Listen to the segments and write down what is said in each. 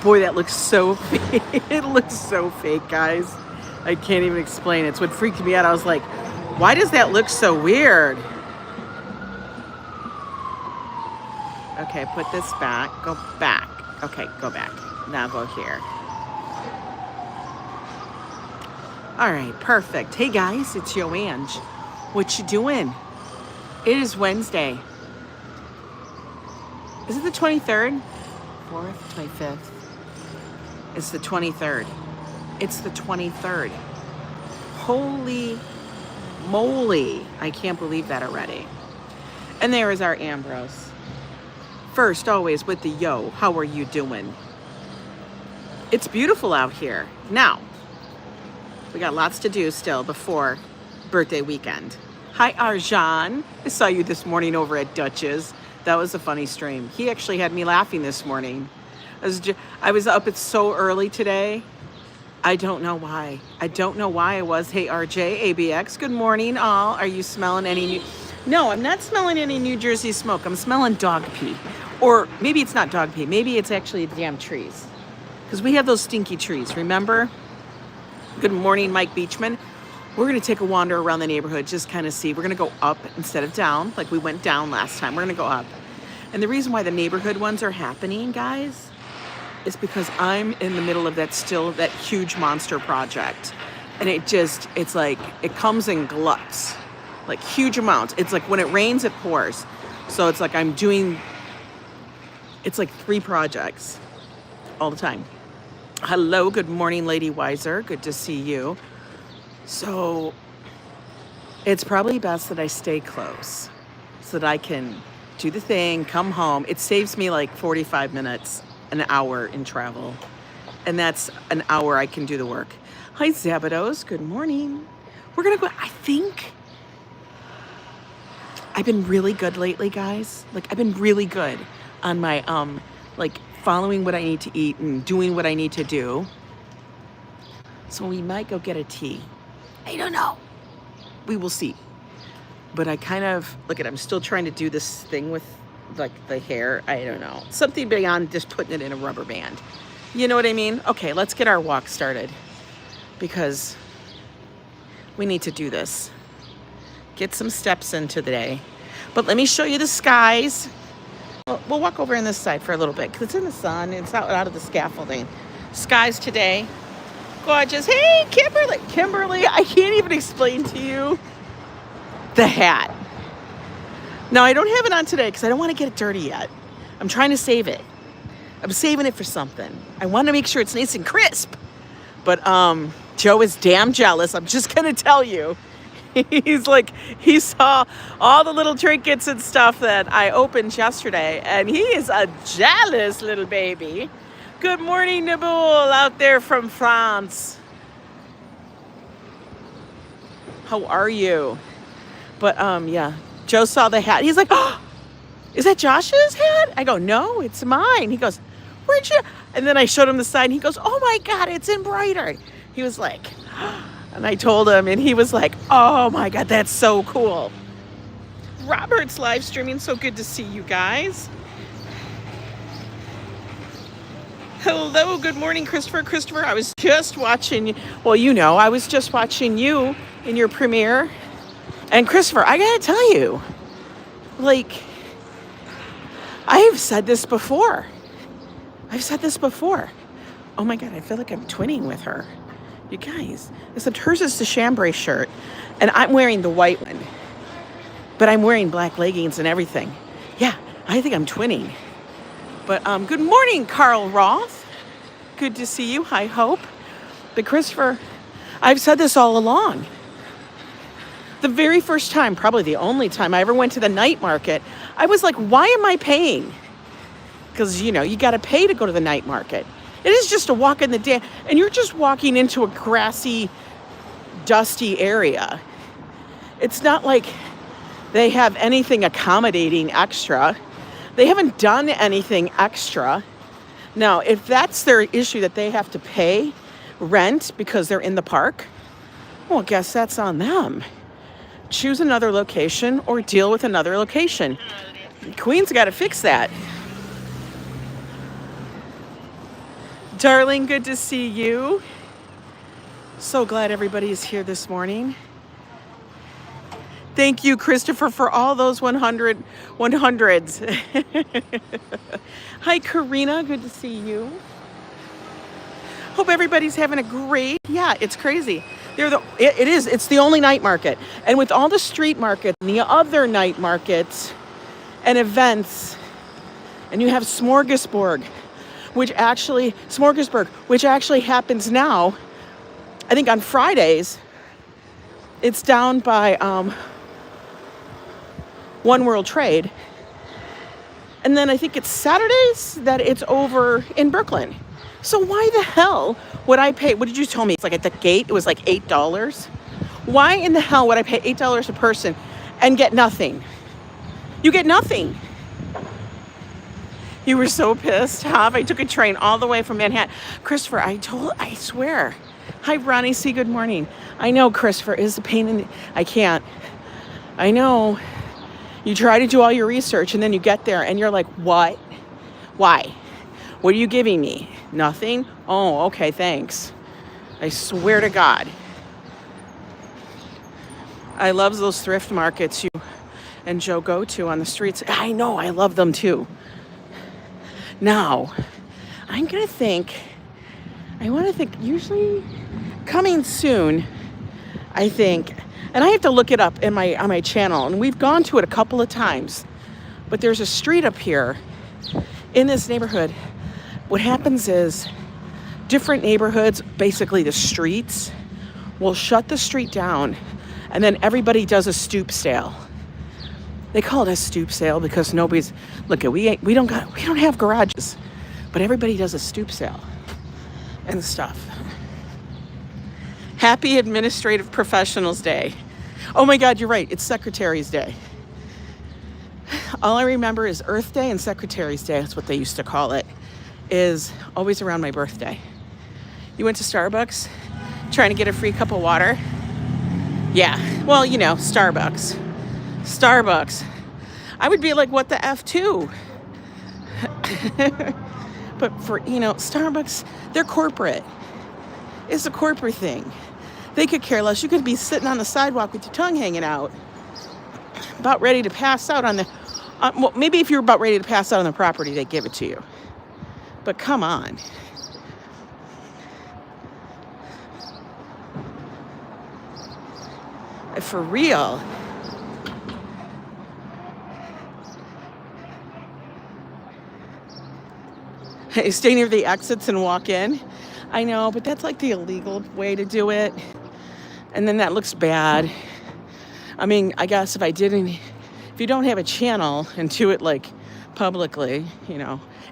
Boy, that looks so fake. It looks so fake, guys. I can't even explain it. It's what freaked me out. I was like, why does that look so weird? Okay, put this back. Go back. Okay, go back. Now go here. All right, perfect. Hey, guys, it's Yo Ang. What you doing? It is Wednesday. Is it the 23rd? 4th, 25th. It's the 23rd. It's the 23rd. Holy moly. I can't believe that already. And there is our Ambrose. First, always with the yo, how are you doing? It's beautiful out here. Now, we got lots to do still before birthday weekend. Hi, Arjan. I saw you this morning over at Dutch's. That was a funny stream. He actually had me laughing this morning. I was up so early today. I don't know why. I don't know why I was. Hey, RJ, ABX, good morning, all. Are you smelling any new... No, I'm not smelling any New Jersey smoke. I'm smelling dog pee. Or maybe it's not dog pee. Maybe it's actually the damn trees. Because we have those stinky trees, remember? Good morning, Mike Beachman. We're going to take a wander around the neighborhood, just kind of see. We're going to go up instead of down, like we went down last time. We're going to go up. And the reason why the neighborhood ones are happening, guys, is because I'm in the middle of that huge monster project. And it's like, it comes in gluts, like huge amounts. It's like when it rains, it pours. So it's like it's like 3 projects all the time. Hello, good morning, Lady Weiser. Good to see you. So it's probably best that I stay close so that I can do the thing, come home. It saves me like 45 minutes, an hour in travel. And that's an hour I can do the work. Hi, Szabados. Good morning. We're going to go, I think I've been really good lately, guys. Like, I've been really good on my, like, following what I need to eat and doing what I need to do. So we might go get a tea. I don't know. We will see. But I kind of, look at, I'm still trying to do this thing with, like, the hair. I don't know. Something beyond just putting it in a rubber band. You know what I mean? Okay, let's get our walk started. Because we need to do this. Get some steps into the day. But let me show you the skies. We'll walk over on this side for a little bit because it's in the sun. It's out of the scaffolding. Skies today. Gorgeous. Hey, Kimberly, I can't even explain to you the hat. Now, I don't have it on today because I don't want to get it dirty yet. I'm trying to save it. I'm saving it for something. I want to make sure it's nice and crisp. But Joe is damn jealous. I'm just going to tell you. He's like, he saw all the little trinkets and stuff that I opened yesterday, and he is a jealous little baby. Good morning, Naboul, out there from France. How are you? But, yeah, Joe saw the hat. He's like, oh, is that Josh's hat? I go, no, it's mine. He goes, where'd you? And then I showed him the sign. He goes, oh, my God, it's embroidered. He was like, and I told him, and he was like, oh, my God, that's so cool. Robert's live streaming. So good to see you guys. Hello, good morning, Christopher. Christopher, I was just watching, well, you know, I was just watching you in your premiere. And Christopher, I gotta tell you, like, I've said this before. Oh my God, I feel like I'm twinning with her. You guys, except hers is the chambray shirt, and I'm wearing the white one. But I'm wearing black leggings and everything. Yeah, I think I'm twinning. But good morning, Carl Roth. Good to see you. Hi, Hope. But Christopher, I've said this all along. The very first time, probably the only time I ever went to the night market, I was like, why am I paying? Because, you know, you got to pay to go to the night market. It is just a walk in the day, and you're just walking into a grassy, dusty area. It's not like they have anything accommodating extra. They haven't done anything extra. Now, if that's their issue that they have to pay rent because they're in the park, well, I guess that's on them. Choose another location or deal with another location. Queen's got to fix that. Darling, good to see you. So glad everybody is here this morning. Thank you, Christopher, for all those 100s. Hi, Karina. Good to see you. Hope everybody's having a great. Yeah, it's crazy. It's the only night market, and with all the street markets and the other night markets and events, and you have Smorgasburg, which actually happens now. I think on Fridays. It's down by One World Trade, and then I think it's Saturdays that it's over in Brooklyn. So why the hell would I pay? What did you tell me? It's like at the gate, it was like $8. Why in the hell would I pay $8 a person and get nothing? You get nothing. You were so pissed, huh? I took a train all the way from Manhattan. Christopher, I swear. Hi, Ronnie C. Good morning. I know, Christopher, is a pain in the... I can't. I know. You try to do all your research and then you get there and you're like, what? Why? What are you giving me? Nothing? Oh, okay, thanks. I swear to God. I love those thrift markets you and Joe go to on the streets. I know, I love them too. Now, I want to think, usually coming soon, I think, and I have to look it up on my channel, and we've gone to it a couple of times, but there's a street up here in this neighborhood. What happens is different neighborhoods, basically the streets, will shut the street down, and then everybody does a stoop sale. They call it a stoop sale because nobody's, we don't have garages, but everybody does a stoop sale and stuff. Happy Administrative Professionals Day. Oh my God, you're right. It's Secretary's Day. All I remember is Earth Day and Secretary's Day. That's what they used to call it. Is always around my birthday. You went to Starbucks trying to get a free cup of water? Yeah. Well, Starbucks. I would be like, what the F too? But for, Starbucks, they're corporate. It's a corporate thing. They could care less. You could be sitting on the sidewalk with your tongue hanging out, about ready to pass out on the, well, maybe if you're about ready to pass out on the property, they give it to you. But come on. For real. Stay near the exits and walk in. I know, but that's like the illegal way to do it. And then that looks bad. I mean, I guess if you don't have a channel and do it like publicly,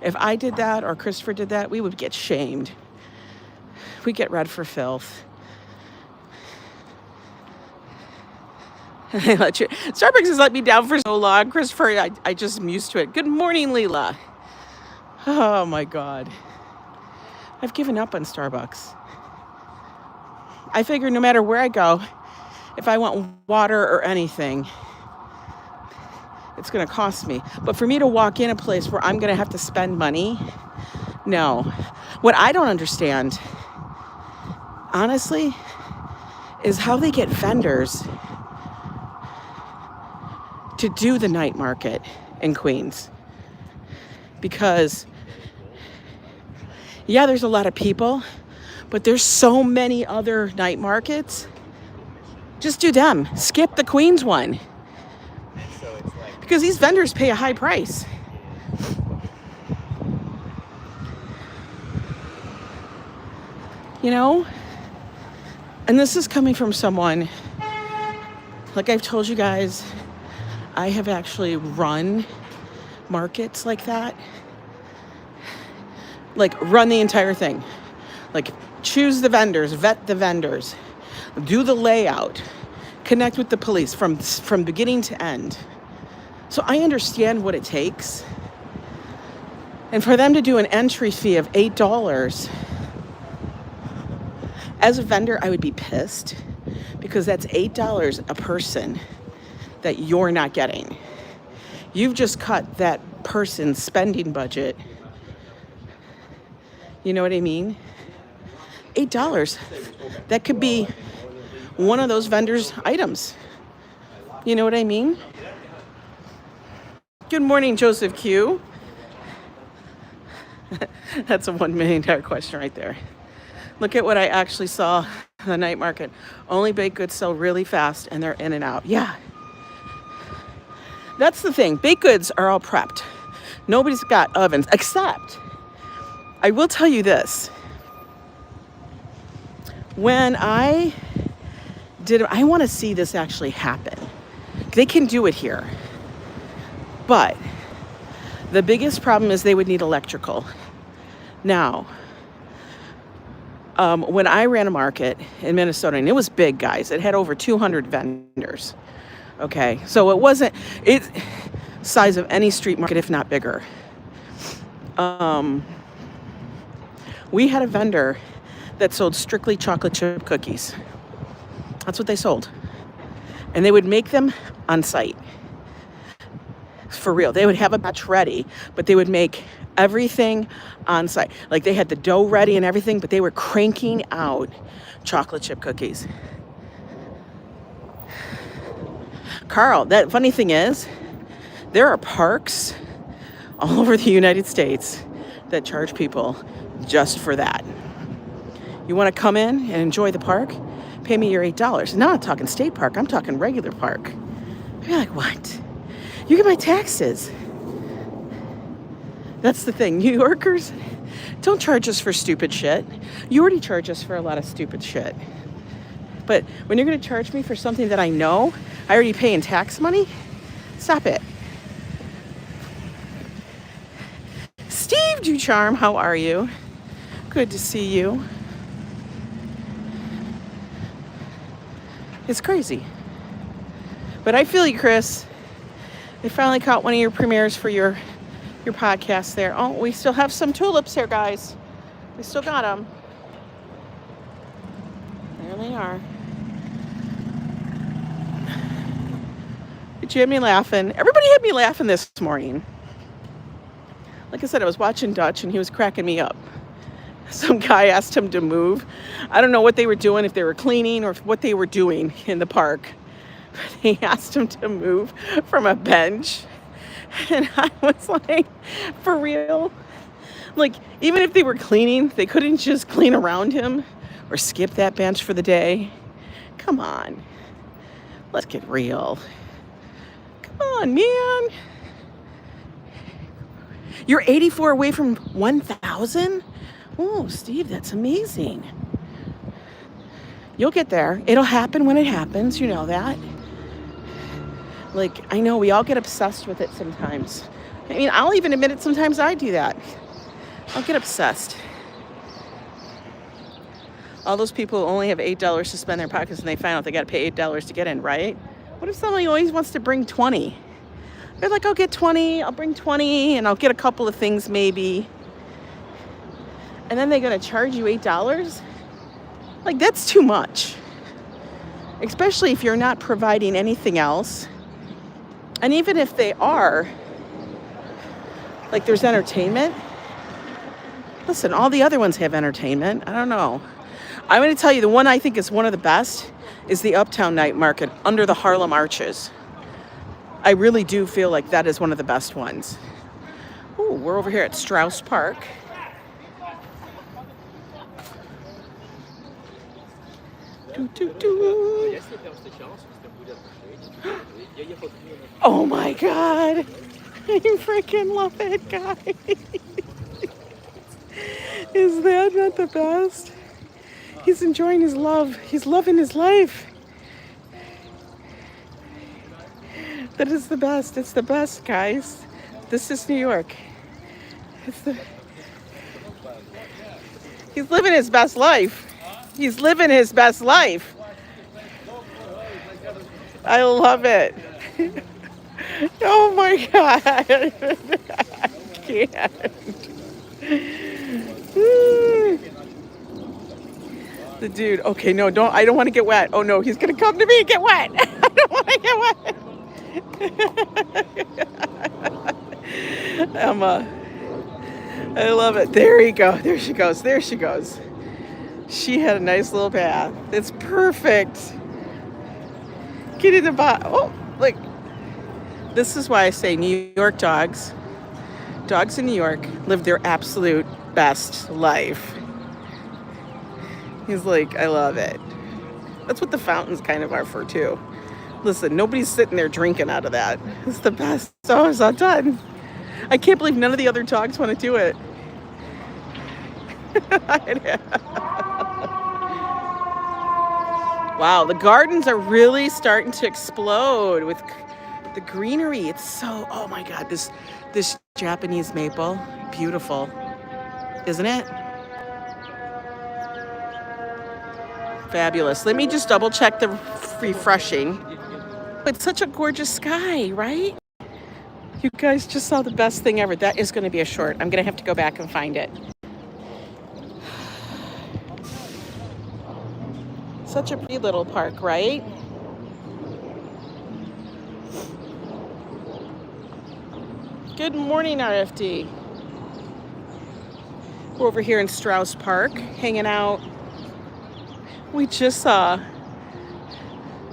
if I did that or Christopher did that, we would get shamed. We'd get read for filth. Starbucks has let me down for so long. Christopher, I just am used to it. Good morning, Lila. Oh my God. I've given up on Starbucks. I figure no matter where I go, if I want water or anything, it's going to cost me. But for me to walk in a place where I'm going to have to spend money, no. What I don't understand, honestly, is how they get vendors to do the night market in Queens. Because, yeah, there's a lot of people, but there's so many other night markets. Just do them. Skip the Queens one. Because these vendors pay a high price. And this is coming from someone, like I've told you guys, I have actually run markets like that. Like, run the entire thing. Like, choose the vendors, vet the vendors, do the layout, connect with the police from beginning to end. So I understand what it takes. And for them to do an entry fee of $8, as a vendor, I would be pissed because that's $8 a person that you're not getting. You've just cut that person's spending budget. You know what I mean? $8. That could be one of those vendors' items. You know what I mean? Good morning, Joseph Q. That's a $1 million question right there. Look at what I actually saw on the night market. Only baked goods sell really fast and they're in and out. Yeah. That's the thing. Baked goods are all prepped. Nobody's got ovens, except I will tell you this. When I want to see this actually happen. They can do it here. But the biggest problem is they would need electrical. Now, when I ran a market in Minnesota, and it was big, guys, it had over 200 vendors. Okay, so it wasn't size of any street market, if not bigger. We had a vendor that sold strictly chocolate chip cookies. That's what they sold. And they would make them on site. For real. They would have a batch ready, but they would make everything on site. Like they had the dough ready and everything, but they were cranking out chocolate chip cookies. Carl, that funny thing is, there are parks all over the United States that charge people just for that. You want to come in and enjoy the park? Pay me your $8. Now I'm not talking state park, I'm talking regular park. You're like, what? You get my taxes. That's the thing. New Yorkers, don't charge us for stupid shit. You already charge us for a lot of stupid shit. But when you're going to charge me for something that I know I already pay in tax money, stop it. Steve Ducharme, how are you? Good to see you. It's crazy. But I feel you, Chris. They finally caught one of your premieres for your podcast there. Oh, we still have some tulips here, guys. We still got them. There they are. But you had me laughing. Everybody had me laughing this morning. Like I said, I was watching Dutch and he was cracking me up. Some guy asked him to move. I don't know what they were doing, if they were cleaning or what they were doing in the park. But he asked him to move from a bench. And I was like, for real? Like, even if they were cleaning, they couldn't just clean around him or skip that bench for the day. Come on. Let's get real. Come on, man. You're 84 away from 1,000? Oh, Steve, that's amazing. You'll get there. It'll happen when it happens. You know that. Like, I know we all get obsessed with it sometimes. I mean, I'll even admit it, sometimes I do that. I'll get obsessed. All those people only have $8 to spend in their pockets and they find out they got to pay $8 to get in, right? What if somebody always wants to bring 20? They're like, I'll get 20, I'll bring 20, and I'll get a couple of things maybe. And then they're going to charge you $8? Like, that's too much. Especially if you're not providing anything else. And even if they are, like there's entertainment. Listen, all the other ones have entertainment. I don't know. I'm going to tell you, the one I think is one of the best is the Uptown Night Market under the Harlem Arches. I really do feel like that is one of the best ones. Ooh, we're over here at Strauss Park. Oh my God. I freaking love it, guys. Is that not the best? He's enjoying his love. He's loving his life. That is the best. It's the best, guys. This is New York. He's living his best life. He's living his best life. I love it. Oh my God. I can't. The dude. Okay, no, don't. I don't want to get wet. Oh no, he's gonna come to me and get wet. I don't want to get wet. I love it. There you go. There she goes. There she goes. She had a nice little bath. It's perfect. Get in the bot. Oh, look. This is why I say New York dogs. Dogs in New York live their absolute best life. He's like, I love it. That's what the fountains kind of are for too. Listen, nobody's sitting there drinking out of that. It's the best. Oh, it's not done. I can't believe none of the other dogs want to do it. Wow, the gardens are really starting to explode with the greenery. It's so, oh my God, this Japanese maple, beautiful, isn't it? Fabulous. Let me just double check the refreshing. It's such a gorgeous sky, right? You guys just saw the best thing ever. That is going to be a short. I'm going to have to go back and find it. Such a pretty little park, right? Good morning, RFD. We're over here in Strauss Park, hanging out. We just saw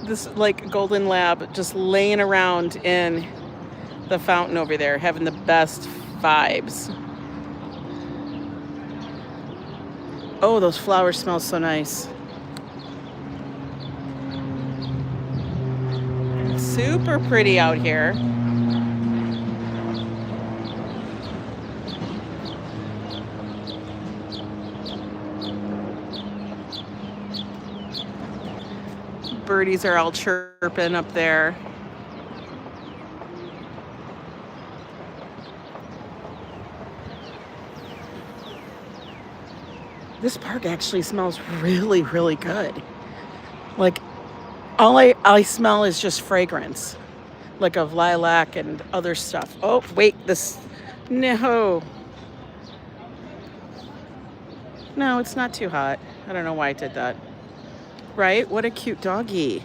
this like golden lab just laying around in the fountain over there, having the best vibes. Oh, those flowers smell so nice. Super pretty out here. Birdies are all chirping up there. This park actually smells really, really good. Like, all I smell is just fragrance, like of lilac and other stuff. Oh, wait, no, it's not too hot. I don't know why I did that. Right? What a cute doggy.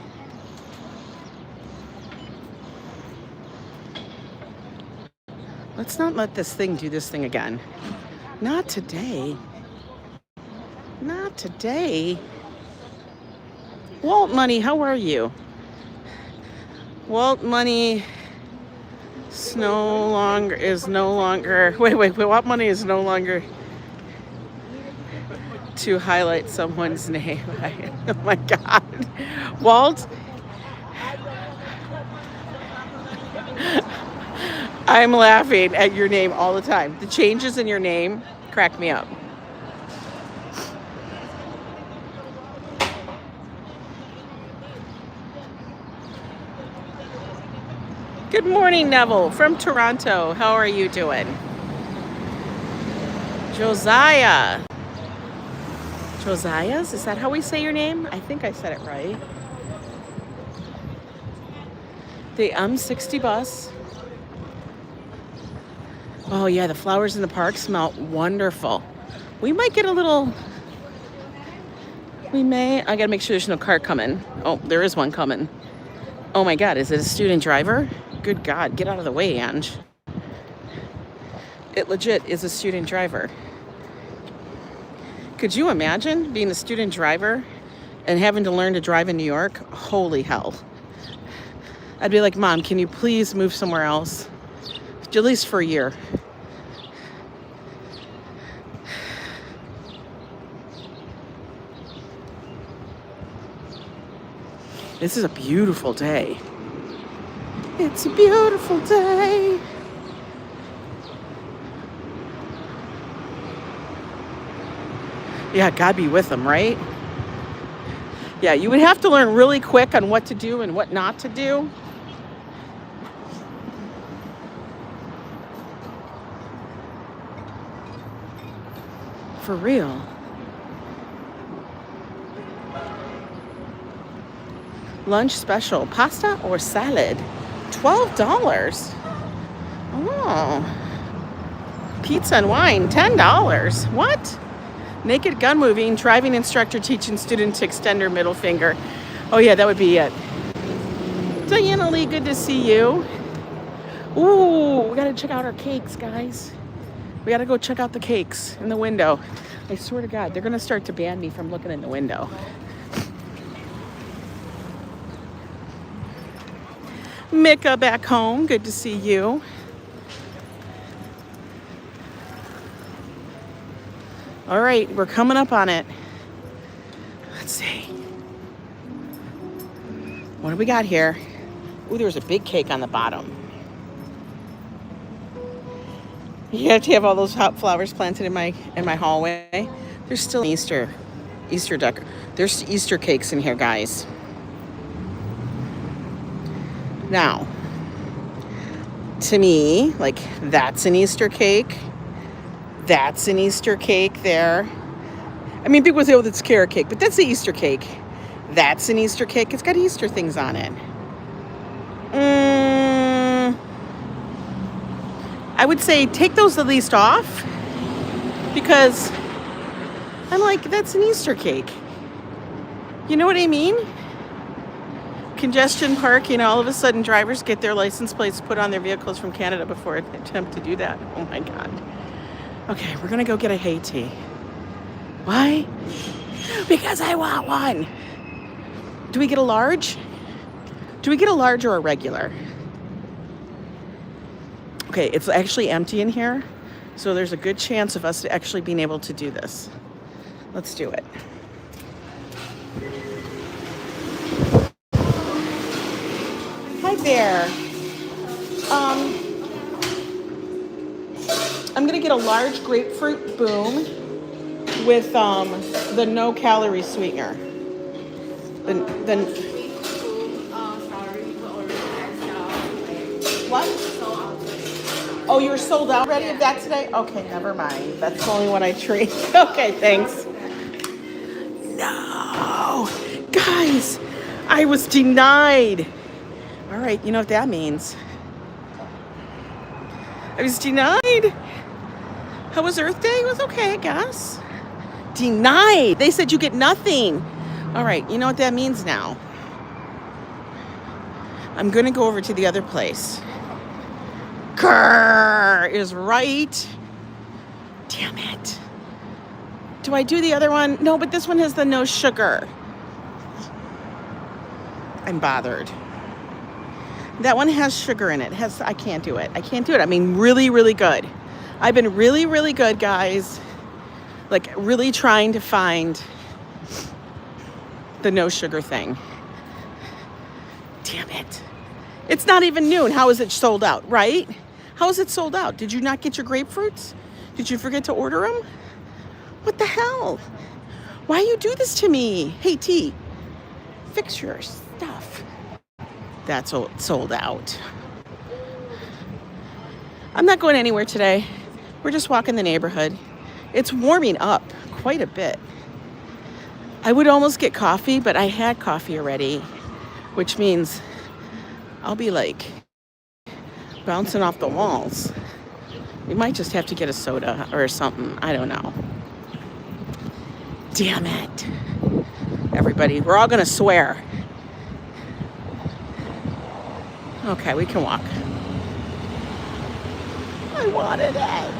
Let's not let this thing do this thing again. Not today. Not today. Walt Money, how are you? Walt Money is no longer, wait, Walt Money is no longer to highlight someone's name. Oh my God. Walt, I'm laughing at your name all the time. The changes in your name crack me up. Good morning, Neville from Toronto. How are you doing? Josiah's? Is that how we say your name? I think I said it right. The M60 bus. Oh yeah, the flowers in the park smell wonderful. We might get a little... I gotta make sure there's no car coming. Oh, there is one coming. Oh my God, is it a student driver? Good God, get out of the way, Ange. It legit is a student driver. Could you imagine being a student driver and having to learn to drive in New York? Holy hell. I'd be like, Mom, can you please move somewhere else? At least for a year. This is a beautiful day. It's a beautiful day. Yeah, God be with them, right? Yeah, you would have to learn really quick on what to do and what not to do. For real. Lunch special, pasta or salad? $12. Oh. Pizza and wine, $10. What? Naked gun moving, driving instructor teaching student to extend her middle finger. Oh yeah, that would be it. Diana Lee, good to see you. Ooh, we gotta check out our cakes, guys. We gotta go check out the cakes in the window. I swear to God, they're gonna start to ban me from looking in the window. Mika back home, good to see you. All right, we're coming up on it. Let's see. What do we got here? Ooh, there's a big cake on the bottom. You have to have all those hot flowers planted in my hallway. There's still Easter decor. There's Easter cakes in here, guys. Now, to me, like, that's an Easter cake. That's an Easter cake there. I mean, people say, oh, that's carrot cake, but that's the Easter cake. That's an Easter cake. It's got Easter things on it. I would say take those at least off, because I'm like, that's an Easter cake. You know what I mean? Congestion park, you know, all of a sudden drivers get their license plates put on their vehicles from Canada before an attempt to do that. Oh my God. Okay, we're gonna go get a Haiti. Why? Because I want one. Do we get a large? Do we get a large or a regular? Okay, it's actually empty in here, so there's a good chance of us actually being able to do this. Let's do it. Hi there. I'm gonna get a large grapefruit boom with the no calorie sweetener. What? Oh, you're sold out already of that today? Okay, never mind. That's the only one I treat. Okay, thanks. No, guys, I was denied. All right, you know what that means. I was denied. How was Earth Day? It was okay, I guess. Denied. They said you get nothing. All right, you know what that means now. I'm going to go over to the other place. Grrr is right. Damn it. Do I do the other one? No, but this one has the no sugar. I'm bothered. That one has sugar in it. I can't do it. I can't do it. I mean, really, really good. I've been really, really good, guys. Like, really trying to find the no sugar thing. Damn it. It's not even noon. How is it sold out, right? How is it sold out? Did you not get your grapefruits? Did you forget to order them? What the hell? Why you do this to me? Hey, T, fix your stuff. That's sold out. I'm not going anywhere today. We're just walking the neighborhood. It's warming up quite a bit. I would almost get coffee, but I had coffee already, which means I'll be like bouncing off the walls. We might just have to get a soda or something. I don't know. Damn it. Everybody, we're all gonna swear. Okay, we can walk. I wanted it.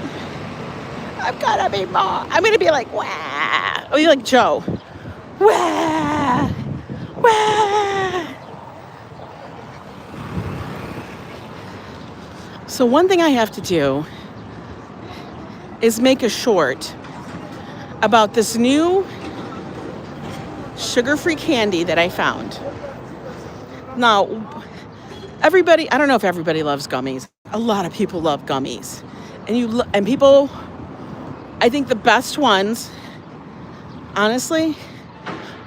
I'm gonna be more. I'm gonna be like, wah. Oh, you like Joe. Wah. Wah. So one thing I have to do is make a short about this new sugar-free candy that I found. Now, everybody, I don't know if everybody loves gummies. A lot of people love gummies. And people, I think the best ones, honestly,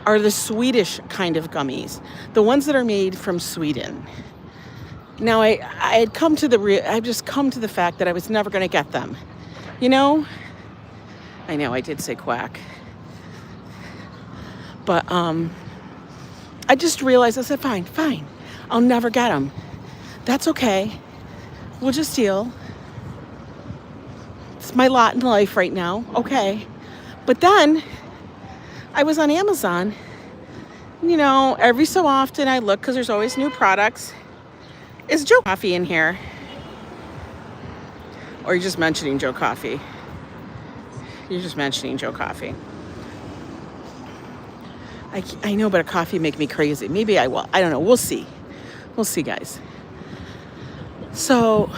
are the Swedish kind of gummies. The ones that are made from Sweden. Now, I've just come to the fact that I was never going to get them. You know? I know, I did say quack. But I just realized, I said, fine. I'll never get them. That's okay. We'll just deal. It's my lot in life right now. Okay. But then I was on Amazon. You know, every so often I look because there's always new products. Is Joe Coffee in here? Or you're just mentioning Joe Coffee. You're just mentioning Joe Coffee. I know, but a coffee make me crazy. Maybe I will. I don't know. We'll see. We'll see, guys. So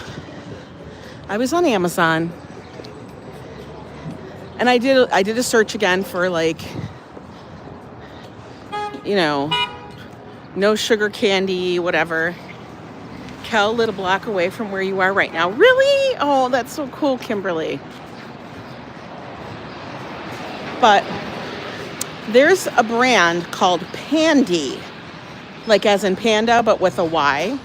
I was on Amazon, and I did a search again for, like, you know, no sugar candy, whatever. Kel, little block away from where you are right now. Really? Oh, that's so cool, Kimberly. But there's a brand called Pandy, like as in panda, but with a Y.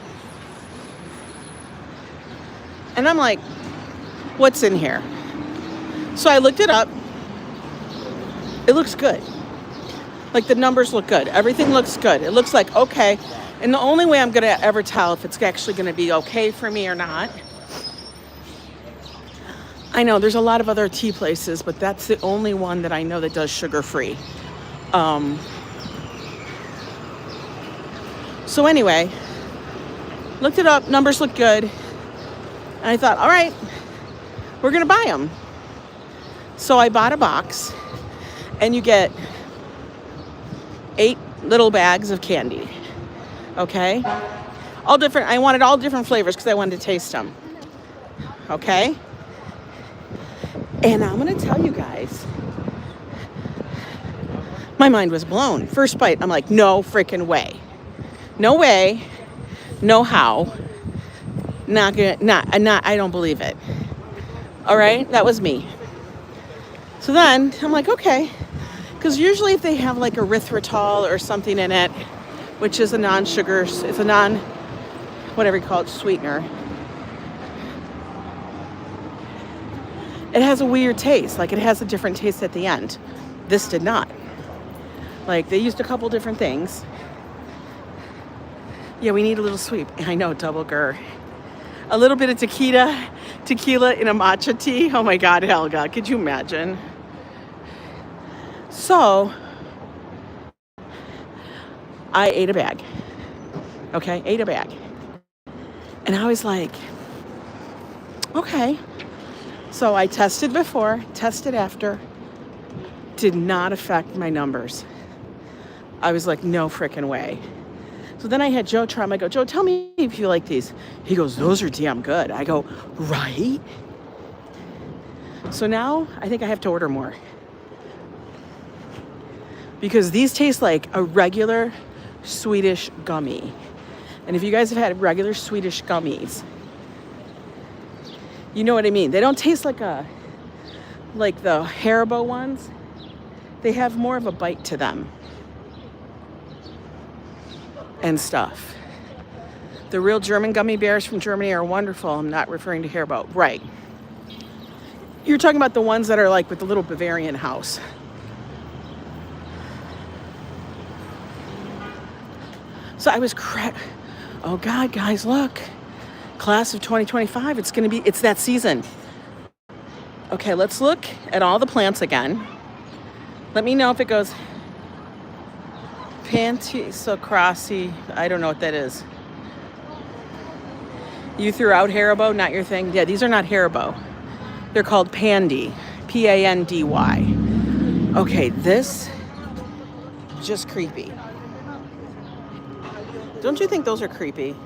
And I'm like, what's in here? So I looked it up. It looks good. Like, the numbers look good. Everything looks good. It looks like, okay. And the only way I'm going to ever tell if it's actually going to be okay for me or not. I know there's a lot of other tea places, but that's the only one that I know that does sugar-free. So anyway, looked it up. Numbers look good. And I thought, all right, we're going to buy them. So I bought a box, and you get 8 little bags of candy. Okay? All different. I wanted all different flavors because I wanted to taste them. Okay? And I'm going to tell you guys, my mind was blown. First bite, I'm like, no freaking way. No way. No how. I don't believe it. All right? That was me. So then I'm like, okay. Because usually if they have like erythritol or something in it, which is a non-sugar, it's a whatever you call it, sweetener, it has a weird taste. Like, it has a different taste at the end. This did not. Like, they used a couple different things. Yeah, we need a little sweet. I know, double gur. A little bit of tequila in a matcha tea. Oh my God, Helga, could you imagine? So, I ate a bag. Okay, ate a bag. And I was like, okay. So I tested before, tested after. Did not affect my numbers. I was like, no freaking way. So then I had Joe try them. I go, Joe, tell me if you like these. He goes, those are damn good. I go, right? So now I think I have to order more. Because these taste like a regular Swedish gummy. And if you guys have had regular Swedish gummies, you know what I mean. They don't taste like the Haribo ones. They have more of a bite to them. And stuff. The real German gummy bears from Germany are wonderful. I'm not referring to Haribo. Right. You're talking about the ones that are like with the little Bavarian house. So I was oh God, guys, look. Class of 2025. It's that season. Okay, let's look at all the plants again. Let me know if it goes Pantisocracy. I don't know what that is. You threw out Haribo, not your thing? Yeah, these are not Haribo. They're called Pandy. Pandy. Okay, this just creepy. Don't you think those are creepy?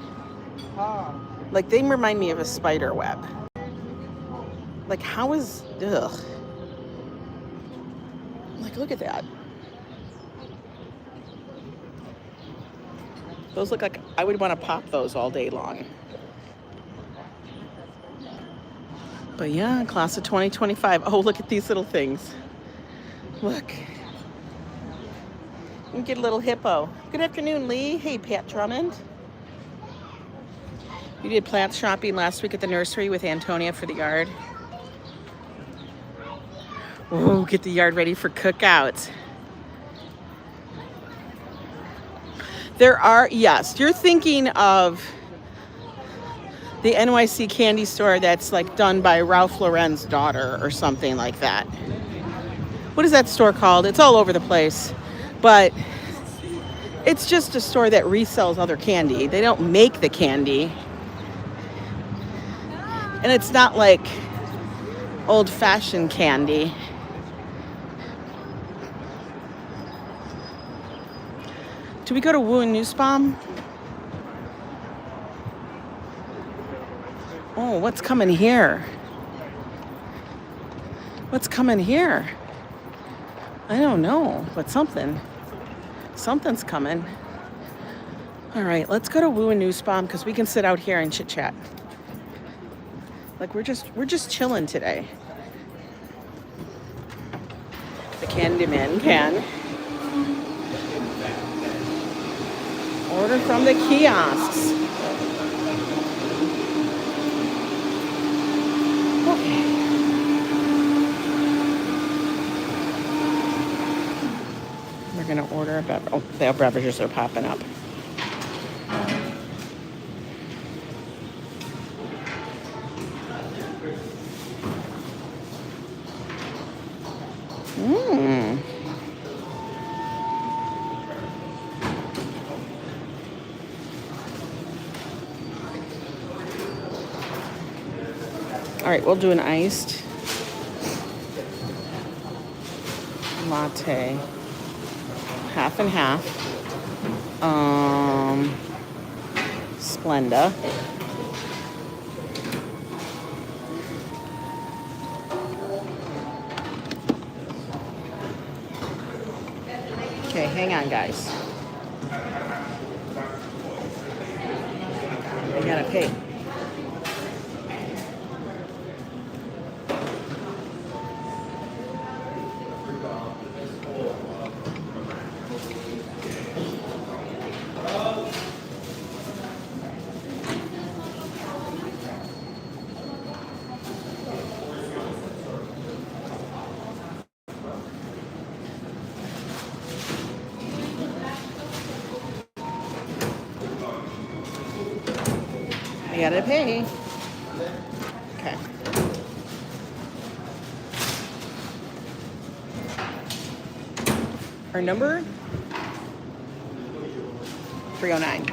Like, they remind me of a spider web. Like, ugh. Like, look at that. Those look like, I would want to pop those all day long. But yeah, class of 2025. Oh, look at these little things. Look. You can get a little hippo. Good afternoon, Lee. Hey, Pat Drummond. You did plant shopping last week at the nursery with Antonia for the yard. Oh, get the yard ready for cookouts. There are, yes, you're thinking of the NYC candy store that's like done by Ralph Lauren's daughter or something like that. What is that store called? It's all over the place. But it's just a store that resells other candy. They don't make the candy. And it's not like old-fashioned candy. Do we go to Wu and Nussbaum? Oh, what's coming here? What's coming here? I don't know, but something's coming. All right, let's go to Wu and Nussbaum because we can sit out here and chit chat. Like we're just chilling today. The Candyman can order from the kiosks. Okay. We're gonna order a beverage. Oh, the beverages are popping up. All right, we'll do an iced latte, half and half. Splenda. Okay, hang on, guys. I gotta pay. I gotta pay. Okay. Our number? 309.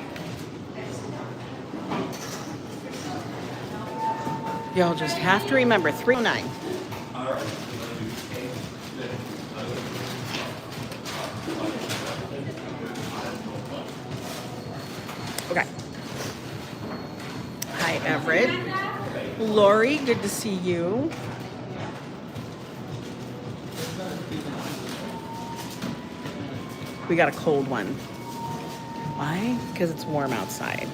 Y'all just have to remember 309. Okay. Hi, Everett. Lori, good to see you. We got a cold one. Why? Because it's warm outside.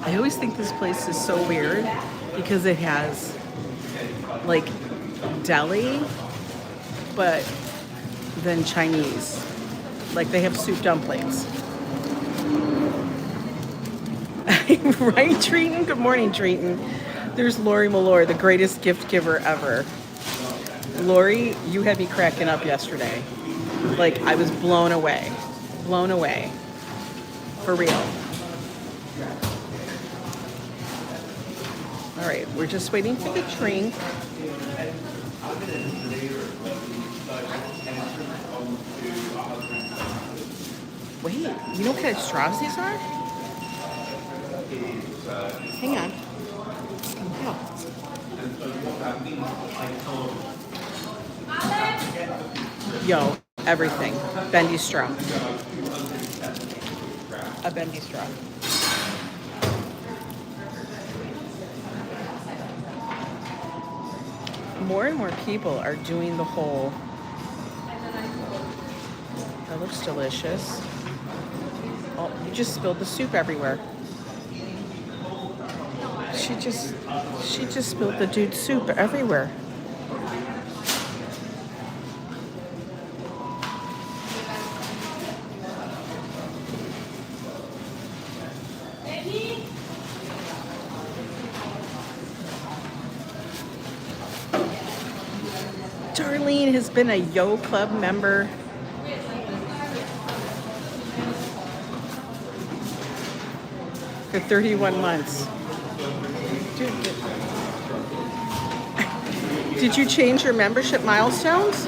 I always think this place is so weird because it has like deli, but then Chinese. Like they have soup dumplings. Right, Treaton? Good morning, Treaton. There's Lori Malloy, the greatest gift giver ever. Lori, you had me cracking up yesterday. Like, I was blown away. Blown away. For real. All right, we're just waiting for the drink. Wait, you know what kind of straws these are? Hang on. Yo, everything. Bendy straw. A bendy straw. More and more people are doing the whole. That looks delicious. Oh, you just spilled the soup everywhere. She just spilled the dude's soup everywhere. Darlene has been a Yo Club member for 31 months. Dude, Did you change your membership milestones?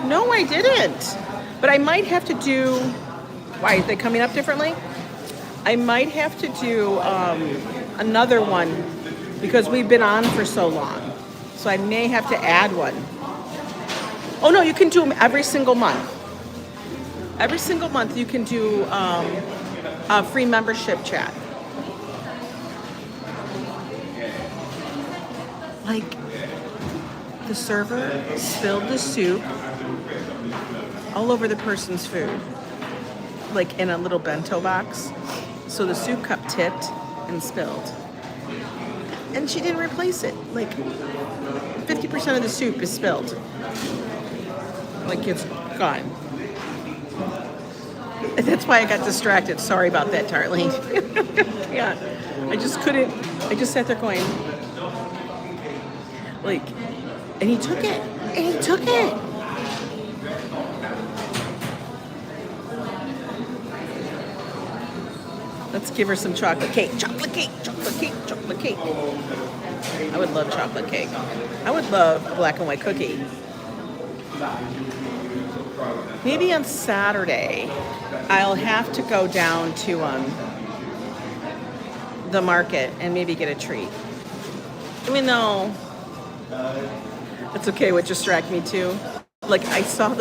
No, I didn't. But I might have to do, why, are they coming up differently? I might have to do another one because we've been on for so long. So I may have to add one. Oh no, you can do them every single month. Every single month you can do a free membership chat. Like, the server spilled the soup all over the person's food, like in a little bento box. So the soup cup tipped and spilled. And she didn't replace it. Like, 50% of the soup is spilled. Like, it's gone. And that's why I got distracted. Sorry about that, Darlene. Yeah, I just couldn't. I just sat there going, like, and he took it. And he took it. Let's give her some chocolate cake. Chocolate cake, chocolate cake, chocolate cake. I would love chocolate cake. I would love a black and white cookie. Maybe on Saturday, I'll have to go down to the market and maybe get a treat. Even though it's okay, it would distract me too. Like, I saw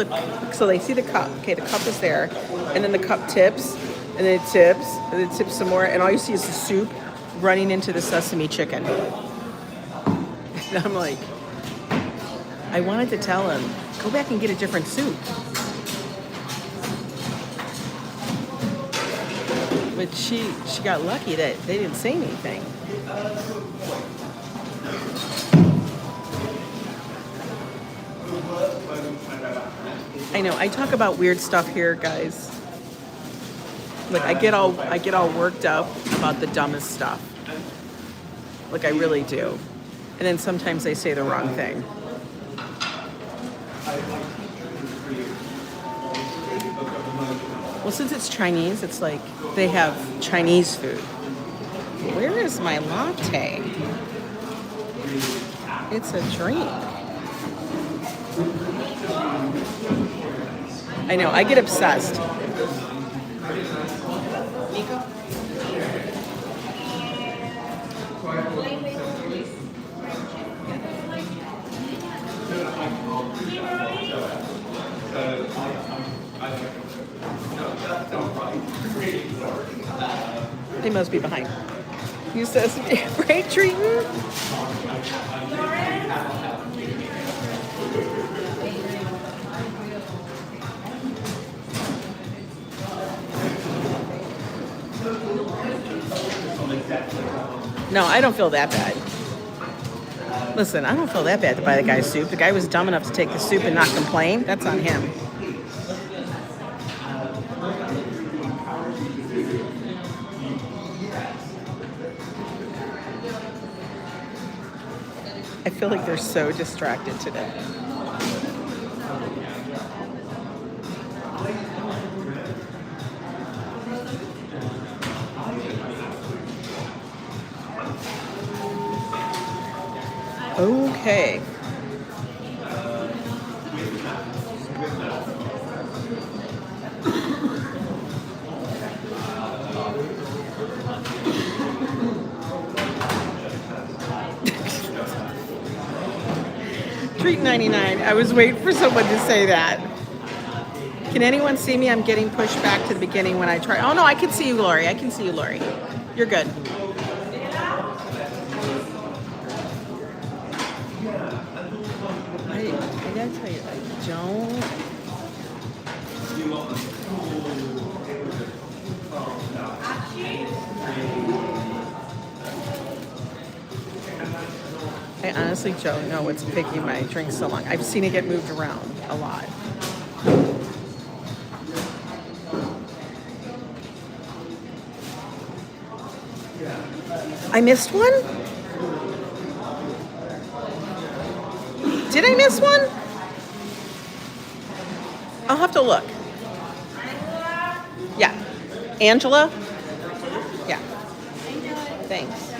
so they see the cup. Okay, the cup is there, and then the cup tips, and then it tips, and then it tips some more, and all you see is the soup running into the sesame chicken. And I'm like, I wanted to tell him, go back and get a different soup. But she got lucky that they didn't say anything. I know, I talk about weird stuff here, guys. Like, I get all worked up about the dumbest stuff. Like, I really do. And then sometimes I say the wrong thing. Well, since it's Chinese, it's like they have Chinese food. Where is my latte? It's a drink. I know, I get obsessed. Nico? They must be behind. You says, right, treating? No, I don't feel that bad. Listen, I don't feel that bad to buy the guy's soup. The guy was dumb enough to take the soup and not complain. That's on him. I feel like they're so distracted today. Okay. Treat 99. I was waiting for someone to say that. Can anyone see me? I'm getting pushed back to the beginning when I try. Oh no, I can see you, Lori. I can see you, Lori. You're good. I gotta tell you, I don't. I honestly don't know what's picking my drink so long. I've seen it get moved around a lot. I missed one? Did I miss one? I'll have to look. Yeah. Angela? Yeah. Thanks.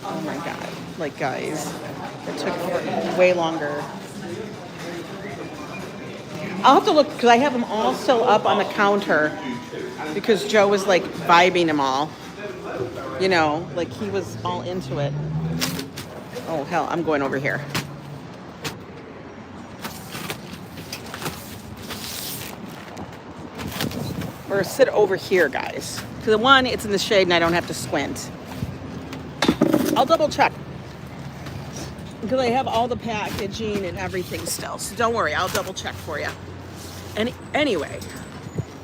Oh my God. Like, guys. It took way longer. I'll have to look because I have them all still up on the counter because Joe was like vibing them all. You know, like he was all into it. Oh, hell, I'm going over here. Or sit over here, guys. Because one, it's in the shade and I don't have to squint. I'll double check. Because I have all the packaging and everything still. So don't worry, I'll double check for you. And anyway,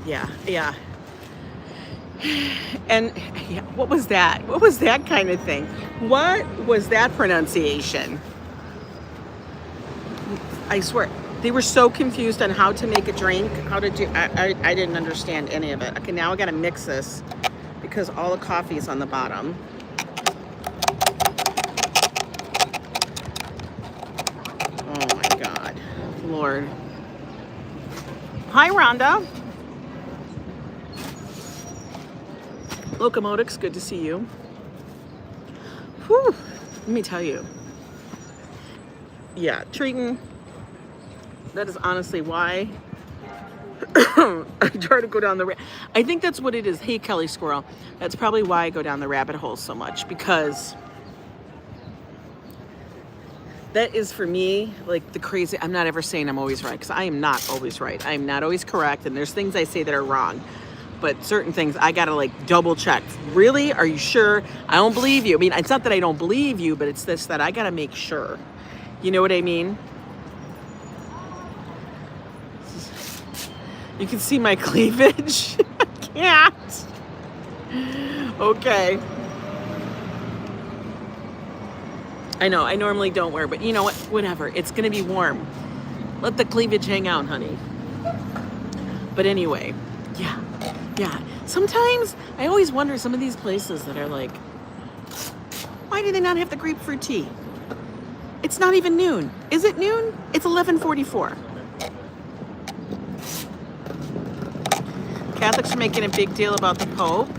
yeah. And yeah, what was that? What was that kind of thing? What was that pronunciation? I swear, they were so confused on how to make a drink, how to do, I didn't understand any of it. Okay, now I gotta mix this because all the coffee is on the bottom. Oh my God, Lord. Hi, Rhonda. Locomotics, good to see you. Whew, let me tell you. Yeah, treating. That is honestly why I try to go down the I think that's what it is. Hey, Kelly Squirrel. That's probably why I go down the rabbit hole so much, because that is for me like the crazy. I'm not ever saying I'm always right, because I am not always right. I am not always correct, and there's things I say that are wrong. But certain things I gotta like double check. Really? Are you sure? I don't believe you. I mean, it's not that I don't believe you, but it's this that I gotta make sure. You know what I mean? You can see my cleavage. I can't. Okay. I know, I normally don't wear, but you know what? Whatever. It's gonna be warm. Let the cleavage hang out, honey. But anyway, yeah. Sometimes I always wonder some of these places that are like, why do they not have the grapefruit tea? It's not even noon. Is it noon? It's 11:44. Catholics are making a big deal about the Pope.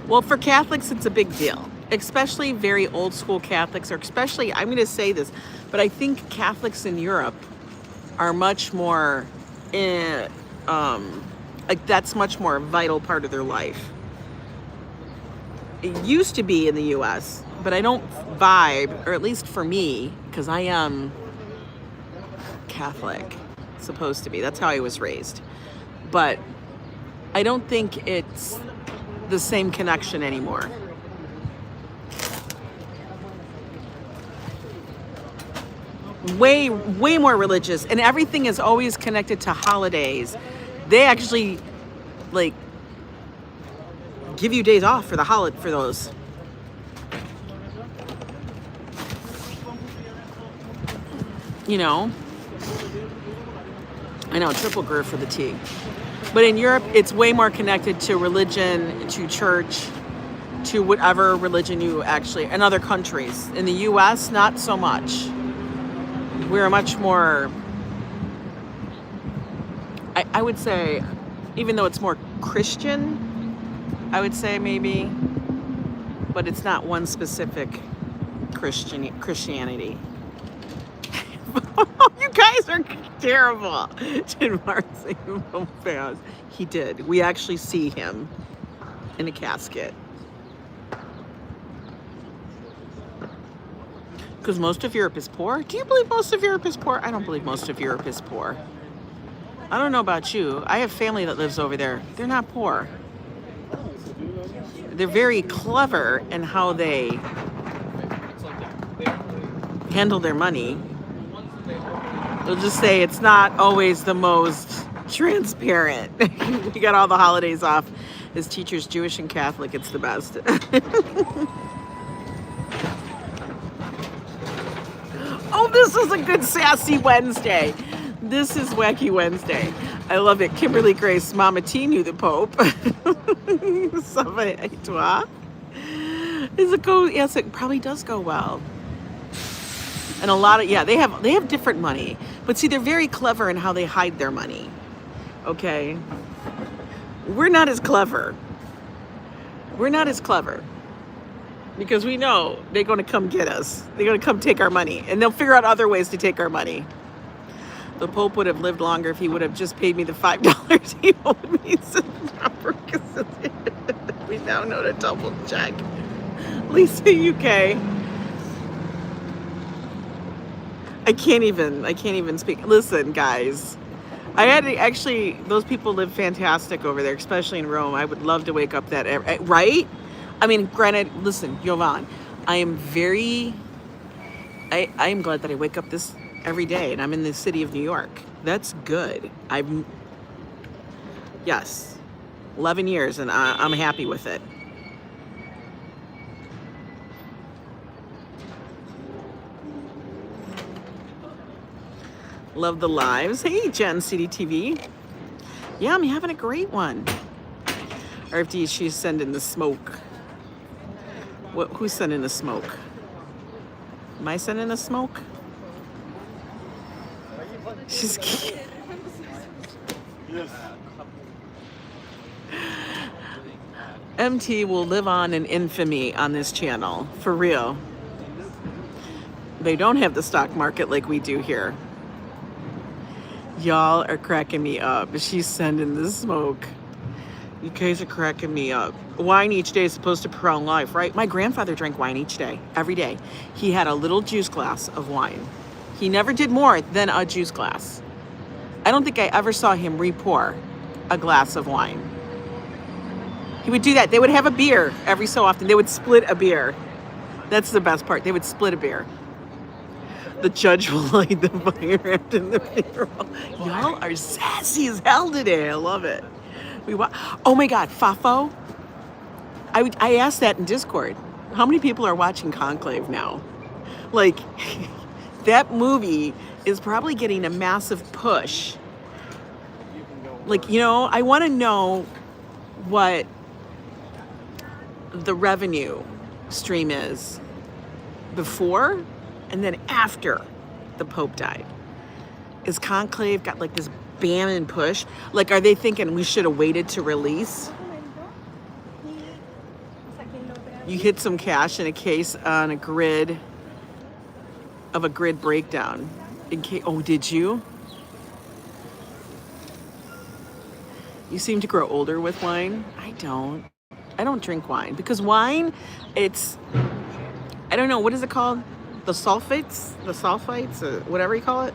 Well, for Catholics, it's a big deal, especially very old school Catholics, or especially, I'm going to say this, but I think Catholics in Europe are much more, like that's much more a vital part of their life. It used to be in the US, but I don't vibe, or at least for me, because I am Catholic, supposed to be. That's how I was raised. But I don't think it's the same connection anymore. Way more religious, and everything is always connected to holidays. They actually like give you days off for the holiday for those. You know, I know, triple grr for the tea. But in Europe, it's way more connected to religion, to church, to whatever religion you actually, in other countries. In the US, not so much. We're much more, I would say, even though it's more Christian, I would say maybe, but it's not one specific Christianity. You guys are terrible. Did Mark say fans? He did. We actually see him in a casket. Because most of Europe is poor? Do you believe most of Europe is poor? I don't believe most of Europe is poor. I don't know about you. I have family that lives over there. They're not poor. They're very clever in how they handle their money. They'll just say it's not always the most transparent. We got all the holidays off as teachers, Jewish and Catholic. It's the best. Oh, this is a good sassy Wednesday. This is Wacky Wednesday. I love it. Kimberly Grace, Mama T knew the Pope. Is it go? Yes, it probably does go well. And a lot of, yeah, they have different money. But see, they're very clever in how they hide their money. Okay? We're not as clever. We're not as clever. because we know they're going to come get us. They're going to come take our money, and they'll figure out other ways to take our money. The Pope would have lived longer if he would have just paid me the $5 he owed me. We now know to double check. Lisa, UK. I can't even speak. Listen, guys. I had to actually, those people live fantastic over there, especially in Rome. I would love to wake up that, right? I mean, granted, listen, Jovan, I am glad that I wake up this every day and I'm in the city of New York. That's good. Yes, 11 years and I'm happy with it. Love the lives. Hey, Jen, CDTV. Yeah, I'm having a great one. RFD, she's sending the smoke. Who's sending the smoke? Am I sending the smoke? She's cute. MT will live on in infamy on this channel, for real. They don't have the stock market like we do here. Y'all are cracking me up. She's sending the smoke. You guys are cracking me up. Wine each day is supposed to prolong life, right? My grandfather drank wine each day, every day. He had a little juice glass of wine. He never did more than a juice glass. I don't think I ever saw him re-pour a glass of wine. He would do that. They would have a beer every so often. They would split a beer. That's the best part. They would split a beer. The judge will light the fire after the funeral. Y'all are sassy as hell today. I love it. Oh my God, Fafo. I asked that in Discord. How many people are watching Conclave now? Like, that movie is probably getting a massive push. Like, you know, I want to know what the revenue stream is before and then after the Pope died. Is Conclave got like this bam and push? Like, are they thinking we should have waited to release? You hit some cash in a case on a grid of a grid breakdown. Oh, did you? You seem to grow older with wine. I don't drink wine because wine, I don't know, what is it called? The sulfites, or whatever you call it.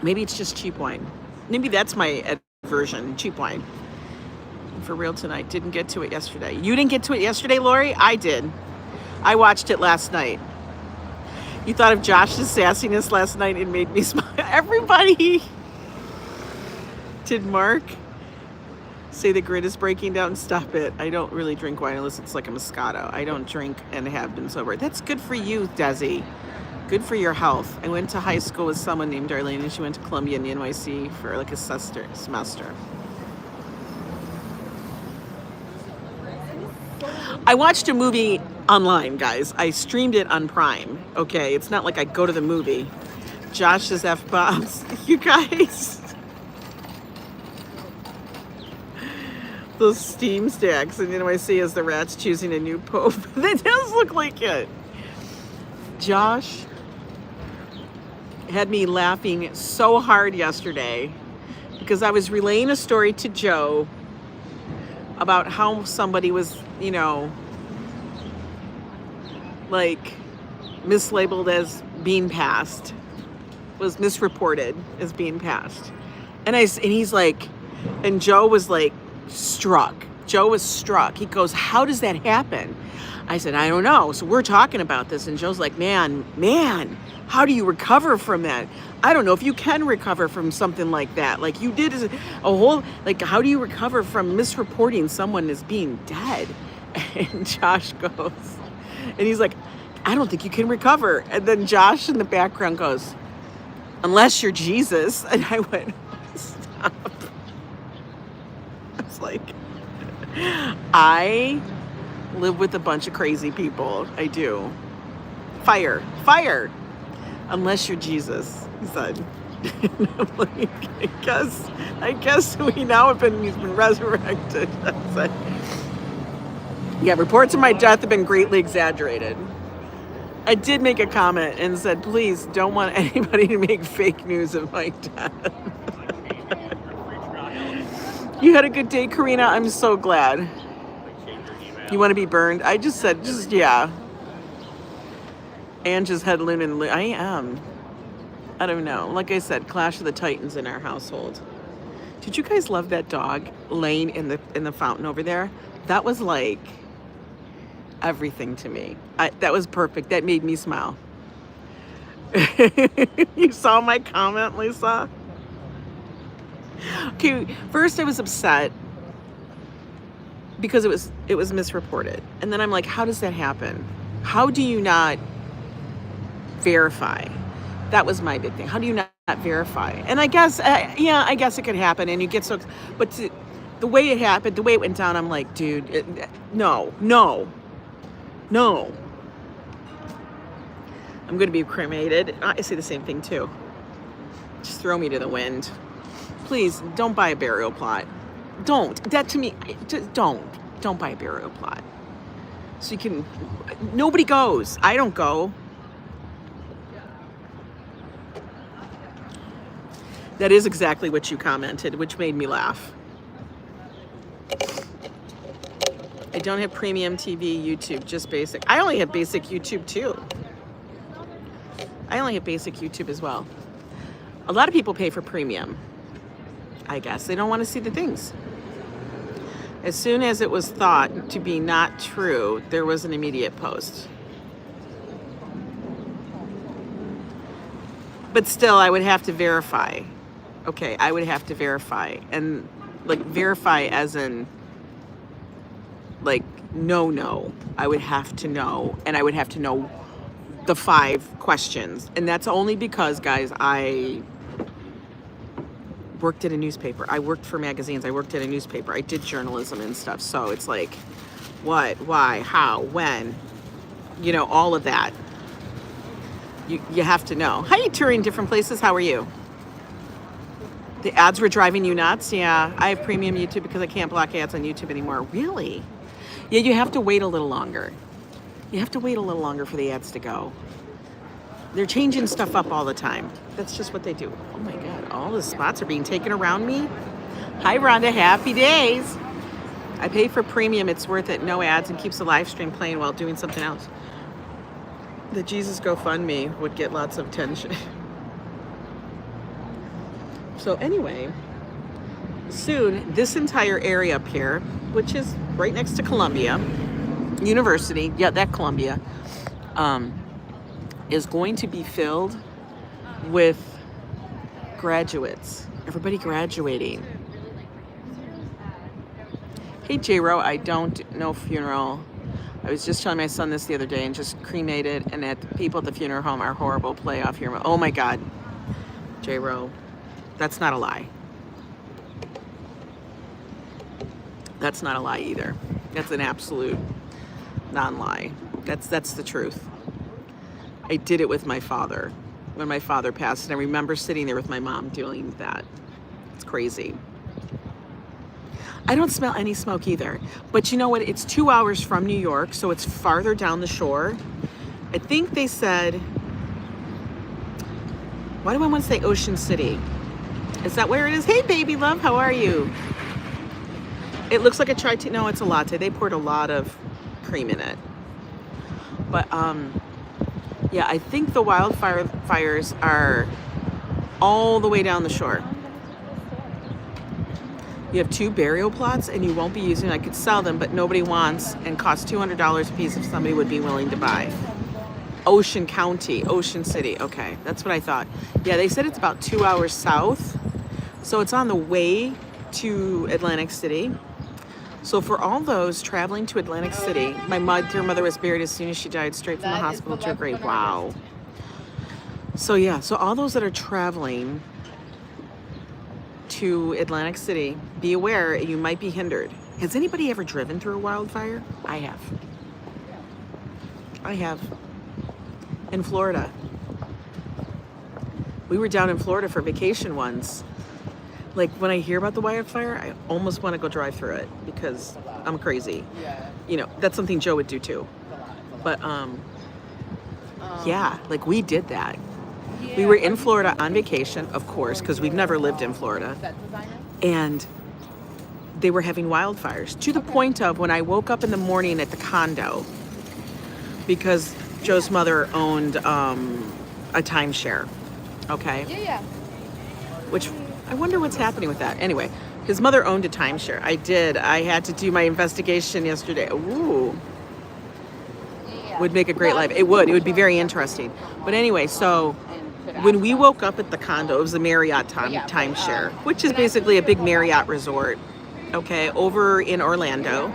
Maybe it's just cheap wine. Maybe that's my version, cheap wine. For real tonight, didn't get to it yesterday. You didn't get to it yesterday, Lori? I did. I watched it last night. You thought of Josh's sassiness last night? It made me smile. Everybody. Did Mark say the grid is breaking down? Stop it. I don't really drink wine unless it's like a Moscato. I don't drink and have been sober. That's good for you, Desi. Good for your health. I went to high school with someone named Darlene, and she went to Columbia in the NYC for like a semester. I watched a movie online, guys. I streamed it on Prime. Okay, it's not like I go to the movie. Josh's F-bombs. You guys. Those steam stacks in NYC as the rats choosing a new pope. That does look like it. Josh had me laughing so hard yesterday because I was relaying a story to Joe about how somebody was, you know, like mislabeled as being passed, was misreported as being passed. And he's like, and Joe was like struck. Joe was struck. He goes, how does that happen? I said, I don't know. So we're talking about this. And Joe's like, man, how do you recover from that? I don't know if you can recover from something like that. Like you did a whole, like, how do you recover from misreporting someone as being dead? And Josh goes, and he's like, I don't think you can recover. And then Josh in the background goes, unless you're Jesus. And I went, stop. I was like, I live with a bunch of crazy people. I do. Fire. Unless you're Jesus, he said. And I'm like, I guess we now he's been resurrected. I was like, Yeah, reports of my death have been greatly exaggerated. I did make a comment and said, please don't want anybody to make fake news of my death. You had a good day, Karina. I'm so glad. You want to be burned? I just said, yeah. And just had Loon and I am. I don't know. Like I said, Clash of the Titans in our household. Did you guys love that dog laying in the fountain over there? That was like everything to me. That was perfect. That made me smile. You saw my comment, Lisa? Okay, first I was upset because it was misreported. And then I'm like, how does that happen? How do you not verify? That was my big thing. How do you not verify? And I guess, I guess it could happen and you get so, but the way it happened, the way it went down, I'm like, dude, no. I'm going to be cremated. I say the same thing too. Just throw me to the wind. Please don't buy a burial plot. Don't. That to me, just don't buy a burial plot. So you can, nobody goes. I don't go. That is exactly what you commented, which made me laugh. I don't have premium TV, YouTube, just basic. I only have basic YouTube too. I only have basic YouTube as well. A lot of people pay for premium. I guess they don't want to see the things. As soon as it was thought to be not true, there was an immediate post. But still, I would have to verify. Okay, I would have to verify. And like verify as in like no. I would have to know, and I would have to know the 5 questions. And that's only because, guys, I worked at a newspaper. I worked for magazines. I worked at a newspaper. I did journalism and stuff. So it's like, what, why, how, when, you know, all of that. You have to know. How are you touring different places? How are you? The ads were driving you nuts? Yeah, I have premium YouTube because I can't block ads on YouTube anymore. Really? Yeah, you have to wait a little longer. You have to wait a little longer for the ads to go. They're changing stuff up all the time. That's just what they do. Oh my God, all the spots are being taken around me. Hi, Rhonda, happy days. I pay for premium, it's worth it. No ads and keeps the live stream playing while doing something else. The Jesus GoFundMe would get lots of attention. So anyway, soon this entire area up here, which is right next to Columbia University, yeah, that Columbia, is going to be filled with graduates. Everybody graduating. Hey J-Ro, I don't know funeral. I was just telling my son this the other day and just cremated, and that the people at the funeral home are horrible. Play off here. Oh my God, J-Ro, that's not a lie. That's not a lie either. That's an absolute non-lie. That's the truth. I did it with my father when my father passed, and I remember sitting there with my mom dealing with that. It's crazy. I don't smell any smoke either. But you know what? It's 2 hours from New York, so it's farther down the shore. I think they said, why do I want to say Ocean City? Is that where it is? Hey, baby love, how are you? It looks like a chai tea. No, it's a latte. They poured a lot of cream in it. But, yeah, I think the wildfires are all the way down the shore. You have 2 burial plots and you won't be using them. I could sell them, but nobody wants, and cost $200 a piece if somebody would be willing to buy. Ocean County, Ocean City. Okay, that's what I thought. Yeah, they said it's about 2 hours south. So it's on the way to Atlantic City. So for all those traveling to Atlantic City, my dear mother was buried as soon as she died, straight from the hospital to her grave. Wow. So yeah, so all those that are traveling to Atlantic City, be aware you might be hindered. Has anybody ever driven through a wildfire? I have. I have. In Florida. We were down in Florida for vacation once. Like when I hear about the wildfire, I almost want to go drive through it because I'm crazy. You know, that's something Joe would do too. But yeah, like we did that. We were in Florida on vacation, of course, because we've never lived in Florida. And they were having wildfires to the point of when I woke up in the morning at the condo, because Joe's mother owned a timeshare, okay? Which I wonder what's happening with that. Anyway, his mother owned a timeshare. I had to do my investigation yesterday. Ooh. Would make a great life. It would be very interesting. But anyway, so when we woke up at the condo, it was a Marriott timeshare, which is basically a big Marriott resort, okay, over in Orlando.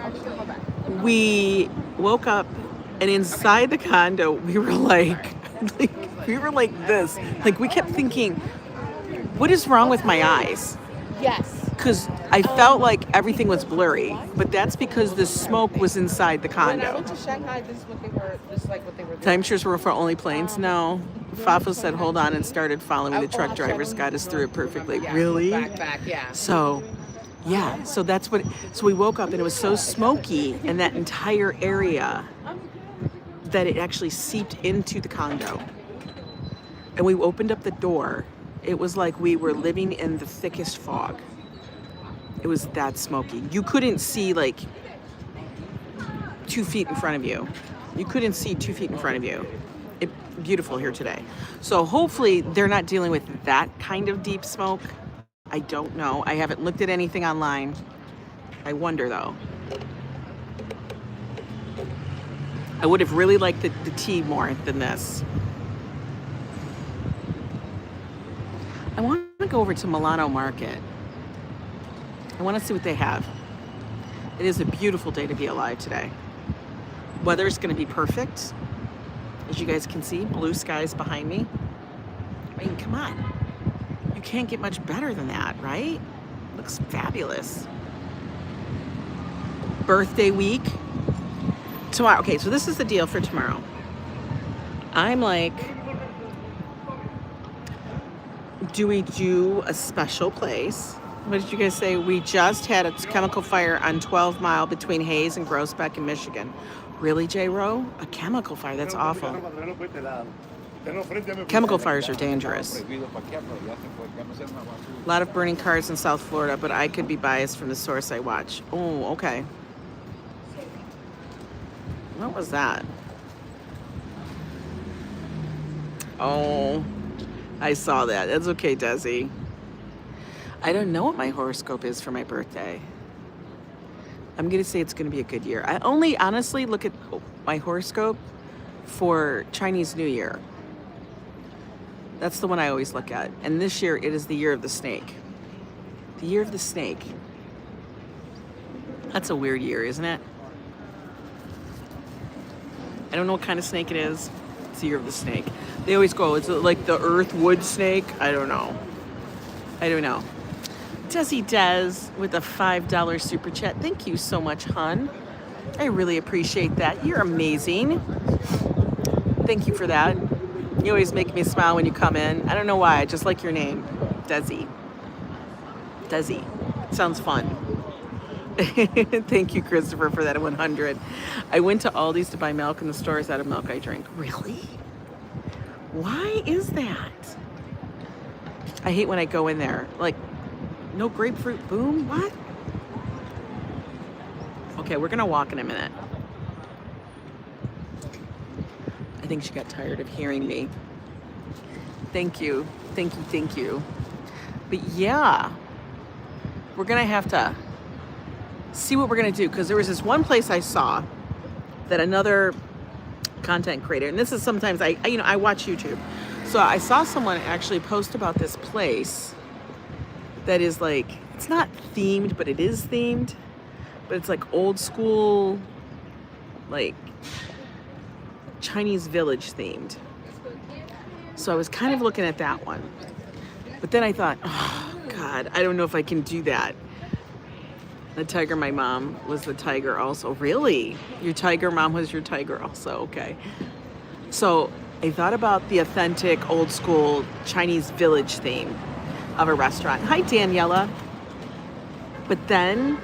We woke up, and inside the condo, we were like this. Like, we kept thinking, what is wrong with my eyes? Yes. Because I felt like everything was blurry, but that's because the smoke was inside the condo. When I went to Shanghai, this is what they were doing. Timeshares were for only planes? No. Fafa said, hold on, and started following the truck drivers. Got us through it perfectly. Really? Back, yeah. So, yeah, so that's what, so we woke up and it was so smoky in that entire area that it actually seeped into the condo. And we opened up the door. It was like we were living in the thickest fog. It was that smoky. You couldn't see like 2 feet in front of you. You couldn't see 2 feet in front of you. Beautiful here today. So hopefully they're not dealing with that kind of deep smoke. I don't know. I haven't looked at anything online. I wonder though. I would have really liked the tea more than this. I want to go over to Milano Market. I want to see what they have. It is a beautiful day to be alive today. Weather's going to be perfect. As you guys can see, blue skies behind me. I mean, come on. You can't get much better than that, right? Looks fabulous. Birthday week. Tomorrow. Okay, so this is the deal for tomorrow. I'm like, do we do a special place? What did you guys say? We just had a chemical fire on 12 Mile between Hayes and Groesbeck in Michigan. Really, J-Ro? A chemical fire? That's awful. Chemical fires are dangerous. A lot of burning cars in South Florida, but I could be biased from the source I watch. Oh, okay. What was that? Oh, I saw that. That's okay, Desi. I don't know what my horoscope is for my birthday. I'm going to say it's going to be a good year. I only honestly look at my horoscope for Chinese New Year. That's the one I always look at. And this year, it is the year of the snake. The year of the snake. That's a weird year, isn't it? I don't know what kind of snake it is. It's the year of the snake. They always go, is it like the earth wood snake? I don't know. I don't know. Desi Des with a $5 super chat. Thank you so much, hon. I really appreciate that. You're amazing. Thank you for that. You always make me smile when you come in. I don't know why. I just like your name. Desi. Desi. Sounds fun. Thank you, Christopher, for that 100. I went to Aldi's to buy milk, and the store is out of milk I drink. Really? Why is that? I hate when I go in there. Like, no grapefruit boom? What? Okay, we're going to walk in a minute. I think she got tired of hearing me. Thank you. Thank you. Thank you. But yeah, we're going to have to see what we're going to do, because there was this one place I saw that another content creator, and this is sometimes I watch YouTube. So I saw someone actually post about this place that is like, it's not themed, but it is themed. But it's like old school, like Chinese village themed. So I was kind of looking at that one. But then I thought, oh God, I don't know if I can do that. The tiger, my mom was the tiger also. Really? Your tiger mom was your tiger also? Okay. So I thought about the authentic, old school Chinese village theme. of a restaurant. Hi, Daniela. But then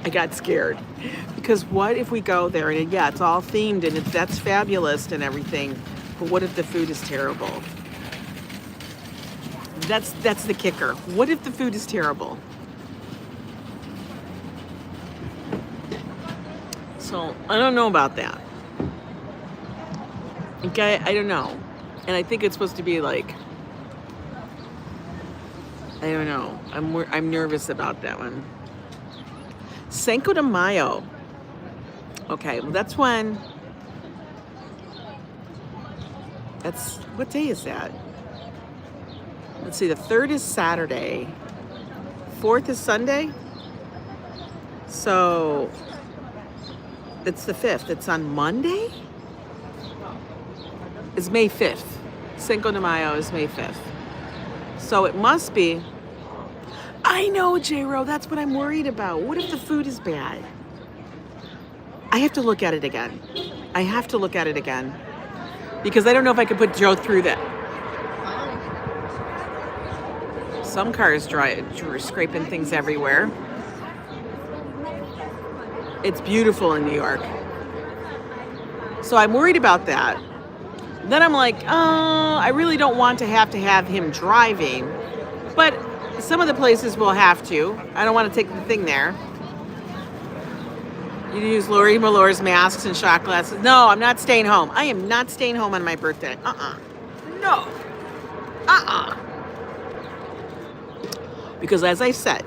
I got scared because what if we go there and yeah, it's all themed and that's fabulous and everything, but what if the food is terrible? That's the kicker. What if the food is terrible? So I don't know about that. Okay, I don't know. And I think it's supposed to be like, I don't know. I'm nervous about that one. Cinco de Mayo. Okay, well that's when. That's what day is that? Let's see. The 3rd is Saturday. 4th is Sunday. So it's the 5th. It's on Monday. It's May 5th. Cinco de Mayo is May 5th. So it must be. I know, J-Ro, that's what I'm worried about. What if the food is bad? I have to look at it again. Because I don't know if I could put Joe through that. Some cars scraping things everywhere. It's beautiful in New York. So I'm worried about that. Then I'm like, oh, I really don't want to have him driving. But some of the places will have to. I don't want to take the thing there. You use Lori Mallore's masks and shot glasses. No, I'm not staying home. I am not staying home on my birthday. No. Because as I said,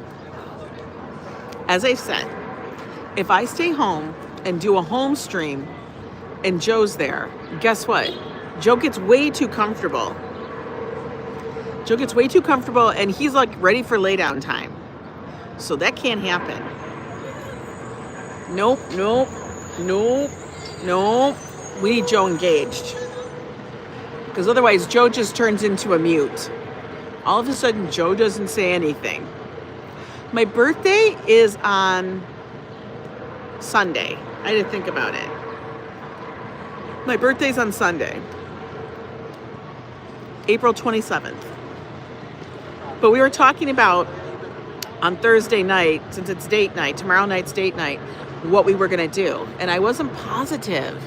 if I stay home and do a home stream and Joe's there, guess what? Joe gets way too comfortable. And he's like ready for lay down time. So that can't happen. Nope. We need Joe engaged. Because otherwise Joe just turns into a mute. All of a sudden Joe doesn't say anything. My birthday is on Sunday. I didn't think about it. My birthday's on Sunday, April 27th. But we were talking about on Thursday night, since it's date night, tomorrow night's date night, what we were going to do. And I wasn't positive.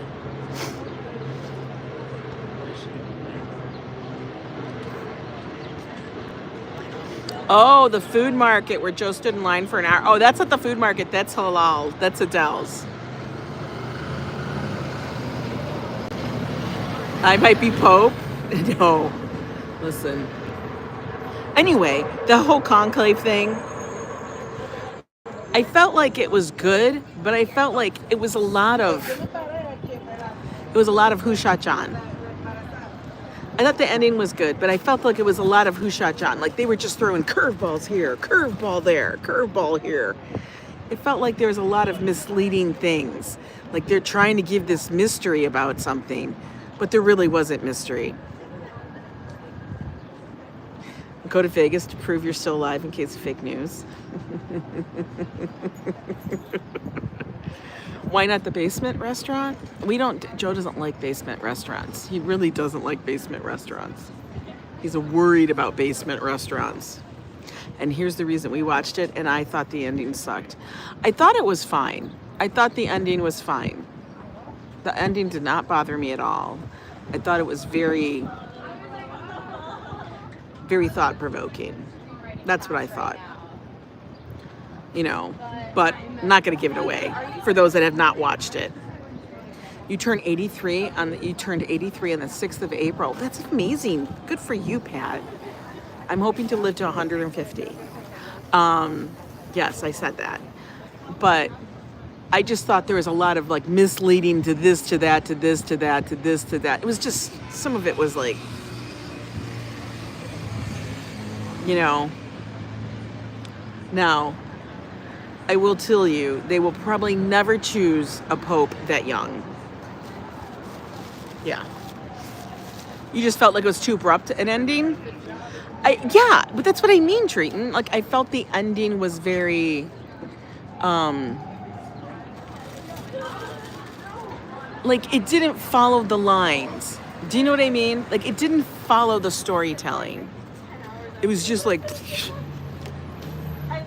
Oh, the food market where Joe stood in line for an hour. Oh, that's not the food market. That's halal. That's Adele's. I might be Pope. No. Listen. Anyway, the whole Conclave thing, I felt like it was good, but I felt like it was a lot of who shot John. I thought the ending was good, but I felt like it was a lot of who shot John. Like they were just throwing curveballs here, curveball there, curveball here. It felt like there was a lot of misleading things. Like they're trying to give this mystery about something, but there really wasn't mystery. Go to Vegas to prove you're still alive in case of fake news. Why not the basement restaurant? Joe doesn't like basement restaurants. He really doesn't like basement restaurants. He's worried about basement restaurants. And here's the reason: we watched it and I thought the ending sucked. I thought it was fine. I thought the ending was fine. The ending did not bother me at all. I thought it was very, very thought-provoking. That's what I thought. But I'm not going to give it away for those that have not watched it. You turned 83 on the 6th of April. That's amazing. Good for you, Pat. I'm hoping to live to 150. Yes, I said that. But I just thought there was a lot of like misleading to this, to that, to this, to that, to this, to that. It was just, some of it was like, Now, I will tell you, they will probably never choose a pope that young. Yeah. You just felt like it was too abrupt an ending? Yeah, but that's what I mean, Treaton. Like, I felt the ending was very, like, it didn't follow the lines. Do you know what I mean? Like, it didn't follow the storytelling. It was just like,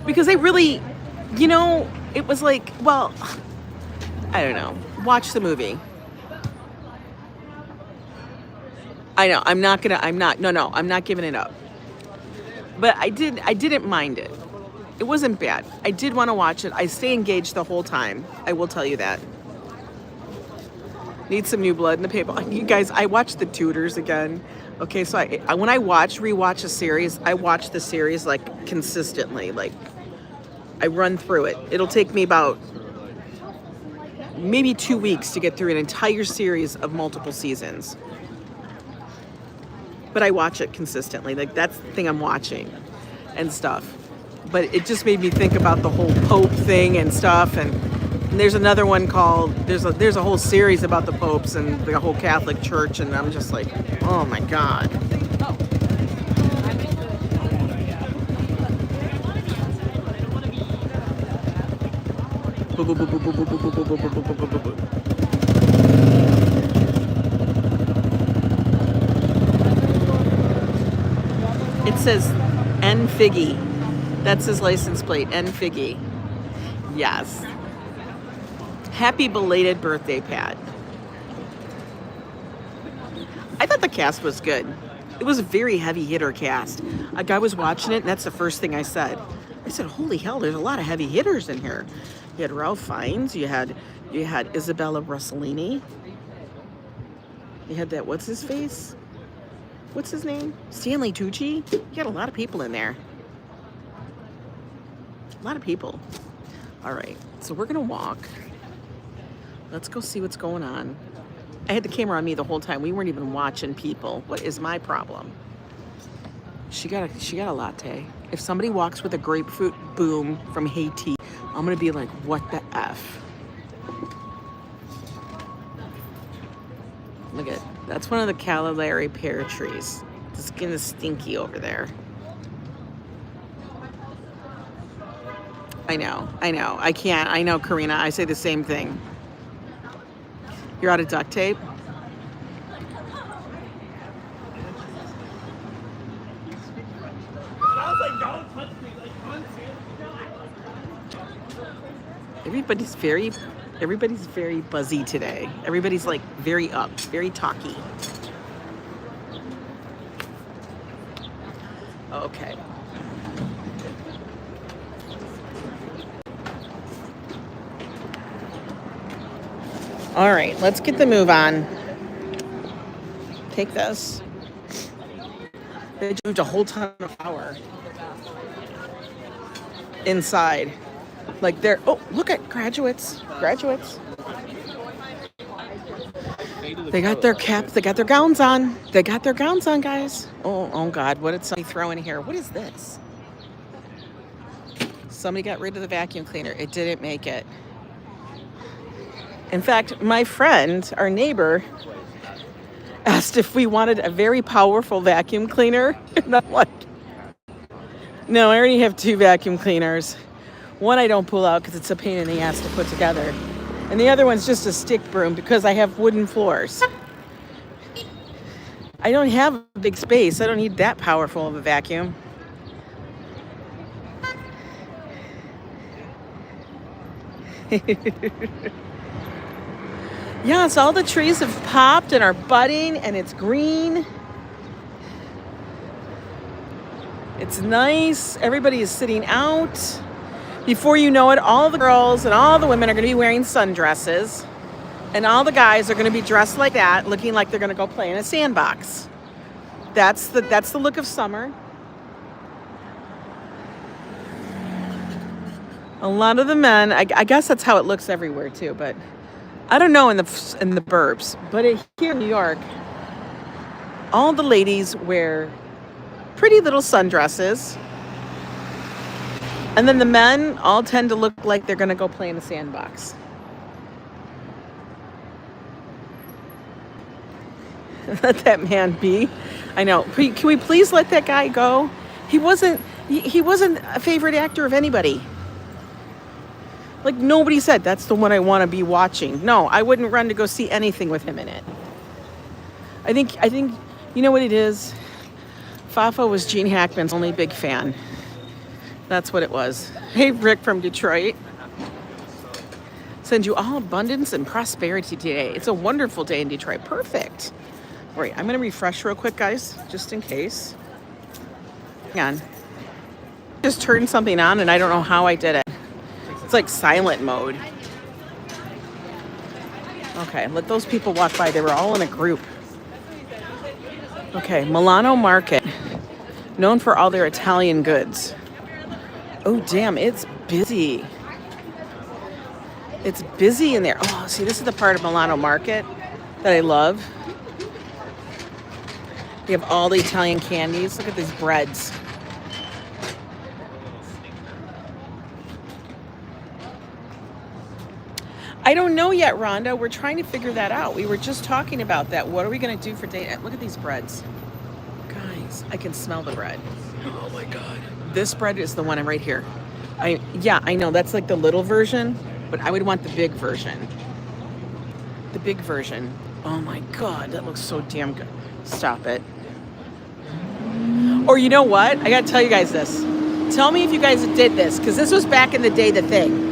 because they really, you know, it was like, well, I don't know. Watch the movie. I know, I'm not giving it up. But I didn't mind it. It wasn't bad. I did want to watch it. I stay engaged the whole time. I will tell you that. Need some new blood in the paper. You guys, I watched The Tudors again. Okay, so when I rewatch a series, I watch the series like consistently. Like I run through it. It'll take me about maybe 2 weeks to get through an entire series of multiple seasons. But I watch it consistently. Like that's the thing I'm watching and stuff. But it just made me think about the whole Pope thing and stuff. And there's another one called, there's a whole series about the popes and the whole Catholic Church. And I'm just like, oh my God. It says N Figgy. That's his license plate, N Figgy. Yes. Happy belated birthday, Pat. I thought the cast was good. It was a very heavy hitter cast. A guy was watching it, and that's the first thing I said. I said, holy hell, there's a lot of heavy hitters in here. You had Ralph Fiennes, you had Isabella Rossellini. You had that, what's his face? What's his name? Stanley Tucci. You had a lot of people in there. A lot of people. All right, so we're gonna walk. Let's go see what's going on. I had the camera on me the whole time. We weren't even watching people. What is my problem? She got a latte. If somebody walks with a grapefruit boom from Haiti, I'm gonna be like, what the F? Look at, that's one of the Caligari pear trees. The skin is stinky over there. I know. I can't. I know, Karina. I say the same thing. You're out of duct tape? Everybody's very buzzy today. Everybody's like very up, very talky. Okay. All right, let's get the move on. Take this. They moved a whole ton of flour inside. Like they're, oh, look at graduates. They got their caps, they got their gowns on. Guys. Oh God, what did somebody throw in here? What is this? Somebody got rid of the vacuum cleaner. It didn't make it. In fact, my friend, our neighbor, asked if we wanted a very powerful vacuum cleaner. And I'm like, no, I already have 2 vacuum cleaners. One I don't pull out because it's a pain in the ass to put together. And the other one's just a stick broom because I have wooden floors. I don't have a big space. I don't need that powerful of a vacuum. Yes, all the trees have popped and are budding and it's green. It's nice. Everybody is sitting out. Before you know it, all the girls and all the women are going to be wearing sundresses. And all the guys are going to be dressed like that, looking like they're going to go play in a sandbox. That's the look of summer. A lot of the men, I guess that's how it looks everywhere too, but I don't know in the burbs. But here in New York, all the ladies wear pretty little sundresses. And then the men all tend to look like they're going to go play in a sandbox. Let that man be. I know. Can we please let that guy go? He wasn't a favorite actor of anybody. Like nobody said that's the one I want to be watching. No, I wouldn't run to go see anything with him in it. I think you know what it is? Fafa was Gene Hackman's only big fan. That's what it was. Hey, Rick from Detroit. Send you all abundance and prosperity today. It's a wonderful day in Detroit. Perfect. All right, I'm going to refresh real quick, guys, just in case. Hang on. Just turned something on, and I don't know how I did it. It's like silent mode. Okay, let those people walk by. They were all in a group. Okay, Milano Market, known for all their Italian goods. Oh, damn, it's busy. It's busy in there. Oh, see, this is the part of Milano Market that I love. They have all the Italian candies. Look at these breads. I don't know yet, Rhonda. We're trying to figure that out. We were just talking about that. What are we going to do for day? Look at these breads. Guys, I can smell the bread. Oh my God. This bread is the one right here. Yeah, I know. That's like the little version, but I would want the big version. The big version. Oh my God, that looks so damn good. Stop it. Or you know what? I got to tell you guys this. Tell me if you guys did this, because this was back in the day, the thing.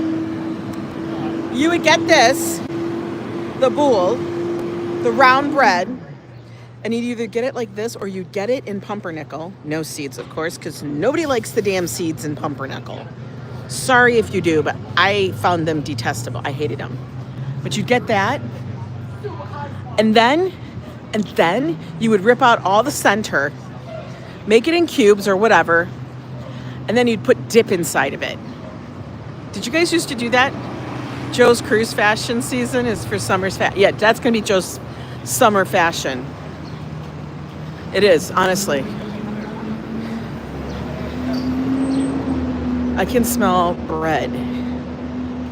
You would get this, the boule, the round bread, and you'd either get it like this or you'd get it in pumpernickel. No seeds, of course, because nobody likes the damn seeds in pumpernickel. Sorry if you do, but I found them detestable. I hated them. But you'd get that, and then you would rip out all the center, make it in cubes or whatever, and then you'd put dip inside of it. Did you guys used to do that? Joe's cruise fashion season is for summer's yeah, that's gonna be Joe's summer fashion. It is, honestly. I can smell bread.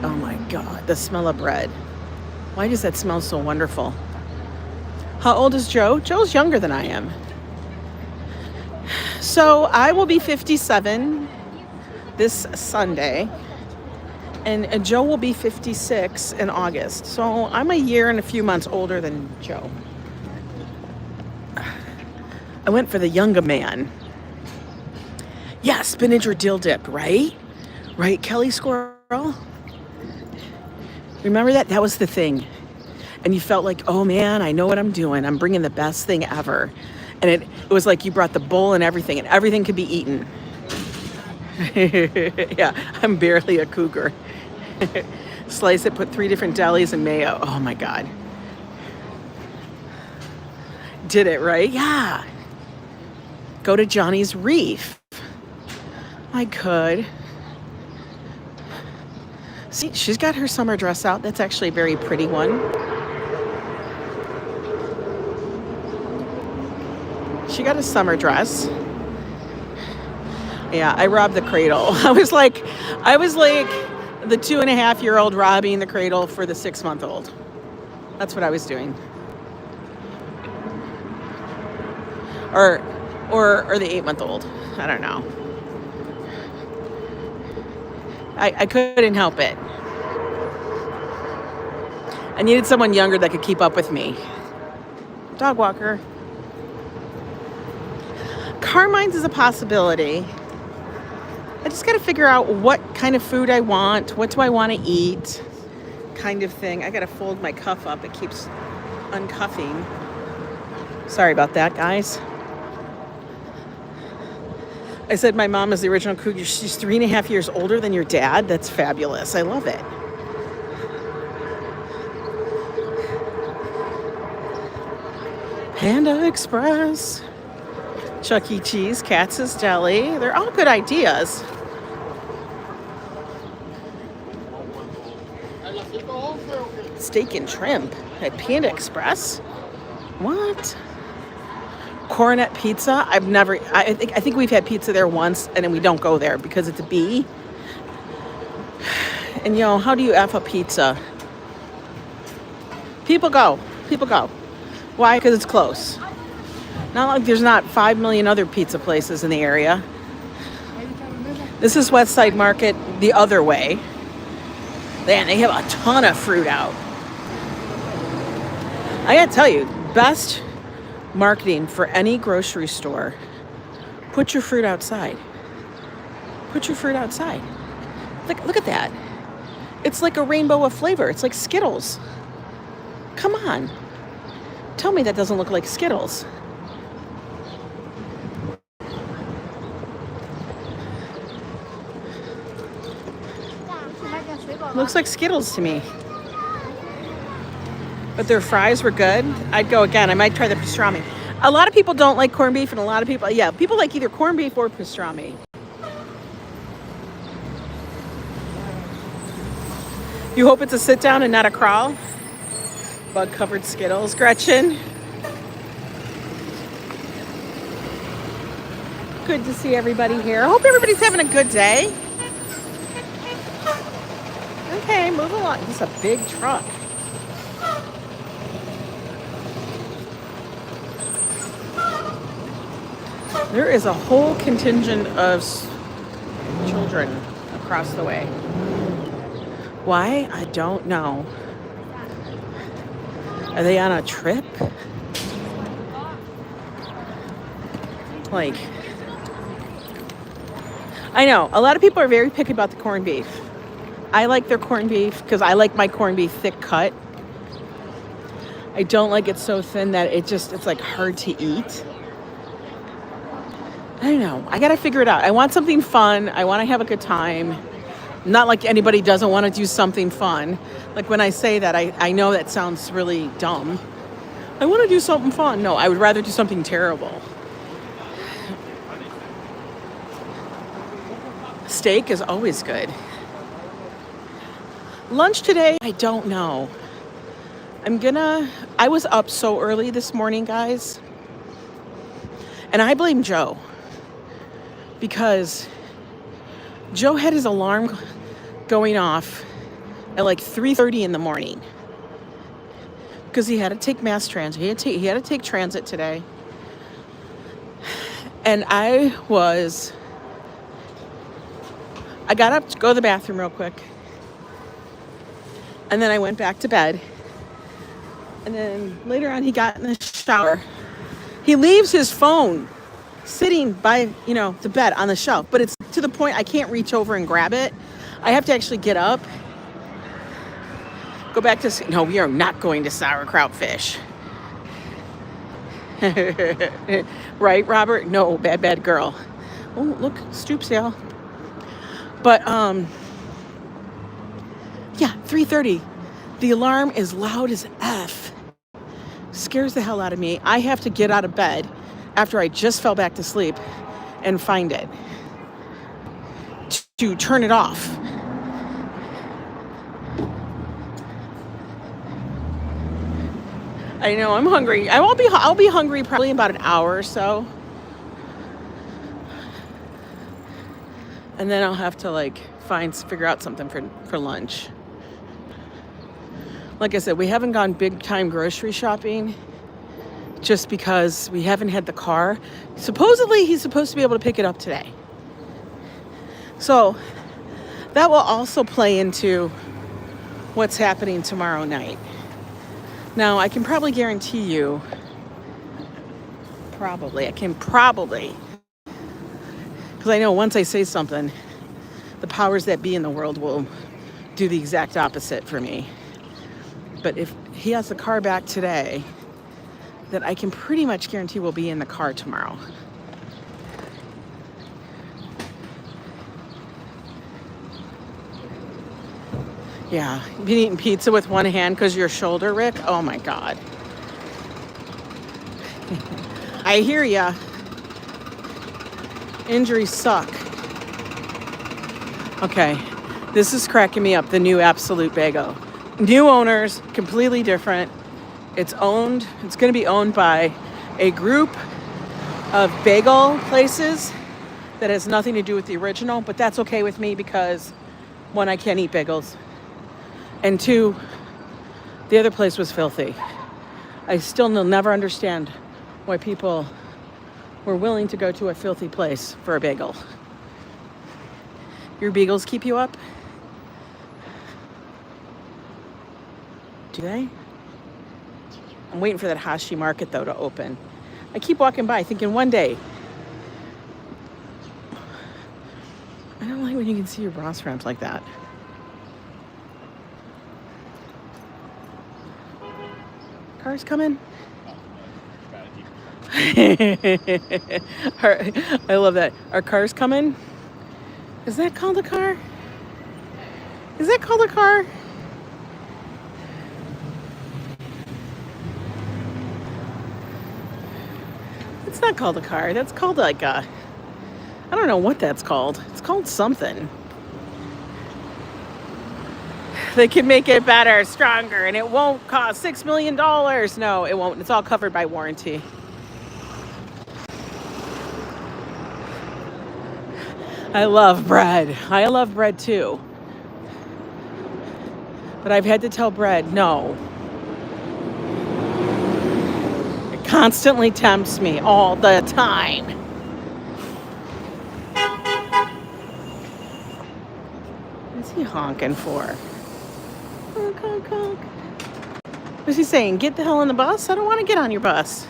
Oh my God, the smell of bread. Why does that smell so wonderful? How old is Joe? Joe's younger than I am. So I will be 57 this Sunday. And Joe will be 56 in August. So I'm a year and a few months older than Joe. I went for the younger man. Yeah, spinach or dill dip, right? Right, Kelly Squirrel? Remember that? That was the thing. And you felt like, oh man, I know what I'm doing. I'm bringing the best thing ever. And it was like you brought the bowl and everything could be eaten. Yeah, I'm barely a cougar. Slice it, put 3 different delis and mayo. Oh my God. Did it, right? Yeah. Go to Johnny's Reef. I could. See, she's got her summer dress out. That's actually a very pretty one. She got a summer dress. Yeah, I robbed the cradle. I was like the 2.5-year-old robbing the cradle for the 6-month-old. That's what I was doing. Or the 8-month-old. I don't know. I couldn't help it. I needed someone younger that could keep up with me. Dog walker. Carmine's is a possibility. I just got to figure out what kind of food I want. What do I want to eat? Kind of thing. I got to fold my cuff up. It keeps uncuffing. Sorry about that, guys. I said my mom is the original cougar. She's 3.5 years older than your dad. That's fabulous. I love it. Panda Express. Chuck E. Cheese, Katz's Deli. They're all good ideas. Steak and shrimp at Panda Express. What? Coronet Pizza. I think we've had pizza there once, and then we don't go there because it's a B. And how do you F a pizza? People go. Why? Because it's close. Not like there's not 5 million other pizza places in the area. This is West Side Market the other way. Man, they have a ton of fruit out. I gotta tell you, best marketing for any grocery store Put your fruit outside. Put your fruit outside. Look at that. It's like a rainbow of flavor. It's like Skittles. Come on. Tell me that doesn't look like Skittles. Looks like Skittles to me. But their fries were good. I'd go again. I might try the pastrami. A lot of people don't like corned beef, and a lot of people, yeah, people like either corned beef or pastrami. You hope it's a sit down and not a crawl? Bug covered Skittles, Gretchen. Good to see everybody here. I hope everybody's having a good day. Okay, move along. This is a big truck. There is a whole contingent of children across the way. Why? I don't know. Are they on a trip? Like, I know, a lot of people are very picky about the corned beef. I like their corned beef because I like my corned beef thick cut. I don't like it so thin that it's like hard to eat. I don't know. I got to figure it out. I want something fun. I want to have a good time. Not like anybody doesn't want to do something fun. Like when I say that, I know that sounds really dumb. I want to do something fun. No, I would rather do something terrible. Steak is always good. Lunch today, I don't know. I was up so early this morning, guys. And I blame Joe. Because Joe had his alarm going off at like 3:30 in the morning. Because he had to take mass transit. He had to take transit today. And I got up to go to the bathroom real quick. And then I went back to bed. And then later on he got in the shower. He leaves his phone sitting by, the bed on the shelf. But it's to the point I can't reach over and grab it. I have to actually get up. Go back to... No, we are not going to sauerkraut fish. Right, Robert? No, bad girl. Oh, look, Stoops, y'all. But, yeah, 3:30. The alarm is loud as F. Scares the hell out of me. I have to get out of bed after I just fell back to sleep and find it to turn it off. I know, I'm hungry. I'll be hungry probably in about an hour or so. And then I'll have to figure out something for lunch. Like I said, we haven't gone big time grocery shopping just because we haven't had the car. Supposedly he's supposed to be able to pick it up today. So that will also play into what's happening tomorrow night. Now, I can probably guarantee you, because I know once I say something, the powers that be in the world will do the exact opposite for me. But if he has the car back today, then I can pretty much guarantee we'll be in the car tomorrow. Yeah, you've been eating pizza with one hand because of your shoulder, Rick? Oh my God. I hear ya. Injuries suck. Okay, this is cracking me up, the new Absolute Bagel. New owners, completely different. It's going to be owned by a group of bagel places that has nothing to do with the original, but that's okay with me because, one, I can't eat bagels. And two, the other place was filthy. I still never understand why people were willing to go to a filthy place for a bagel. Your bagels keep you up? Do they? I'm waiting for that Hashi Market, though, to open. I keep walking by thinking one day don't like when you can see your bra straps like that. Cars coming. I love that. Are cars coming? Is that called a car? Is that called a car? It's not called a car. That's called like a... I don't know what that's called. It's called something. They can make it better, stronger, and it won't cost $6 million. No, it won't. It's all covered by warranty. I love bread. I love bread too. But I've had to tell bread, no. It constantly tempts me all the time. What's he honking for? Honk, honk, honk. What's he saying? Get the hell on the bus? I don't want to get on your bus.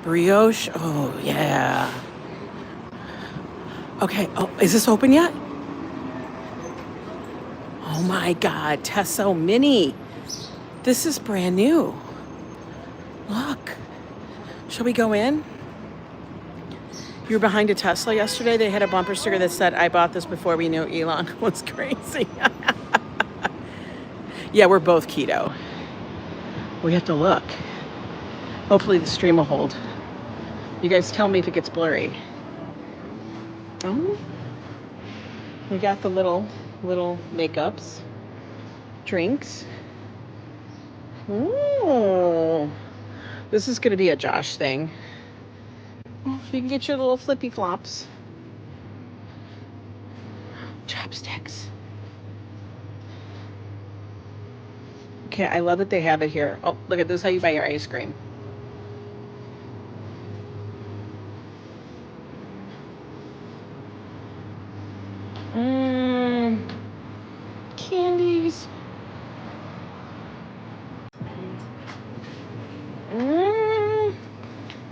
Brioche? Oh, yeah. Okay. Oh, is this open yet? Oh my God. Tesso Mini. This is brand new. Look. Shall we go in? You were behind a Tesla yesterday. They had a bumper sticker that said, I bought this before we knew Elon was crazy. Yeah, we're both keto. We have to look. Hopefully the stream will hold. You guys tell me if it gets blurry. Oh, we got the little makeups, drinks. Ooh, this is gonna be a Josh thing. Oh, you can get your little flippy flops. Chopsticks. Okay, I love that they have it here. Oh, look at this, how you buy your ice cream. Candies.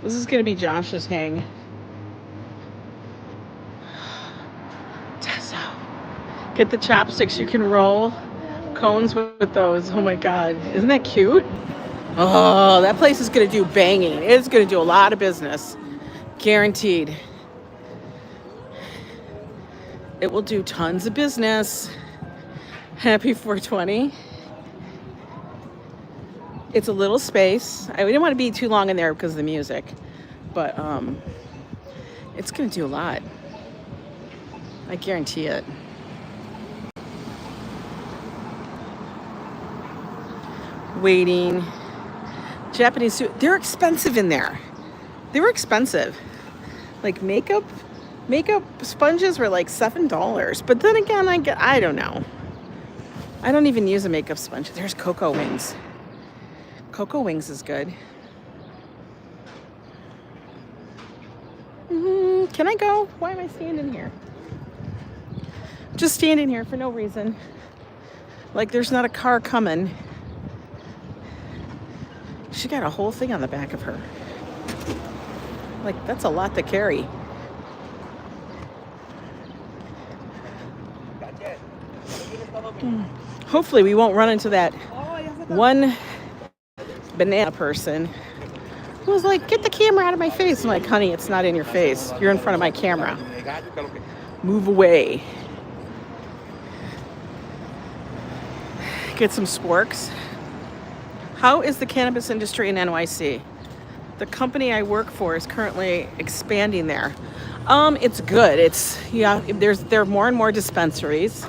This is gonna be Josh's hang. Tesso. Get the chopsticks. You can roll cones with those. Oh my God. Isn't that cute? Oh, that place is gonna do banging. It's gonna do a lot of business. Guaranteed. It will do tons of business. Happy 420. It's a little space. We didn't want to be too long in there because of the music, but it's gonna do a lot. I guarantee it. Waiting. Japanese suit. They're expensive in there. They were expensive. Like makeup sponges were like $7. But then again, I don't know. I don't even use a makeup sponge. There's cocoa wings. Cocoa wings is good. Can I go? Why am I standing here? Just standing here for no reason. Like there's not a car coming. She got a whole thing on the back of her. Like that's a lot to carry. Hopefully we won't run into that one banana person who was like, get the camera out of my face. I'm like, honey, it's not in your face. You're in front of my camera. Move away. Get some sporks. How is the cannabis industry in NYC? The company I work for is currently expanding there. It's good. There are more and more dispensaries.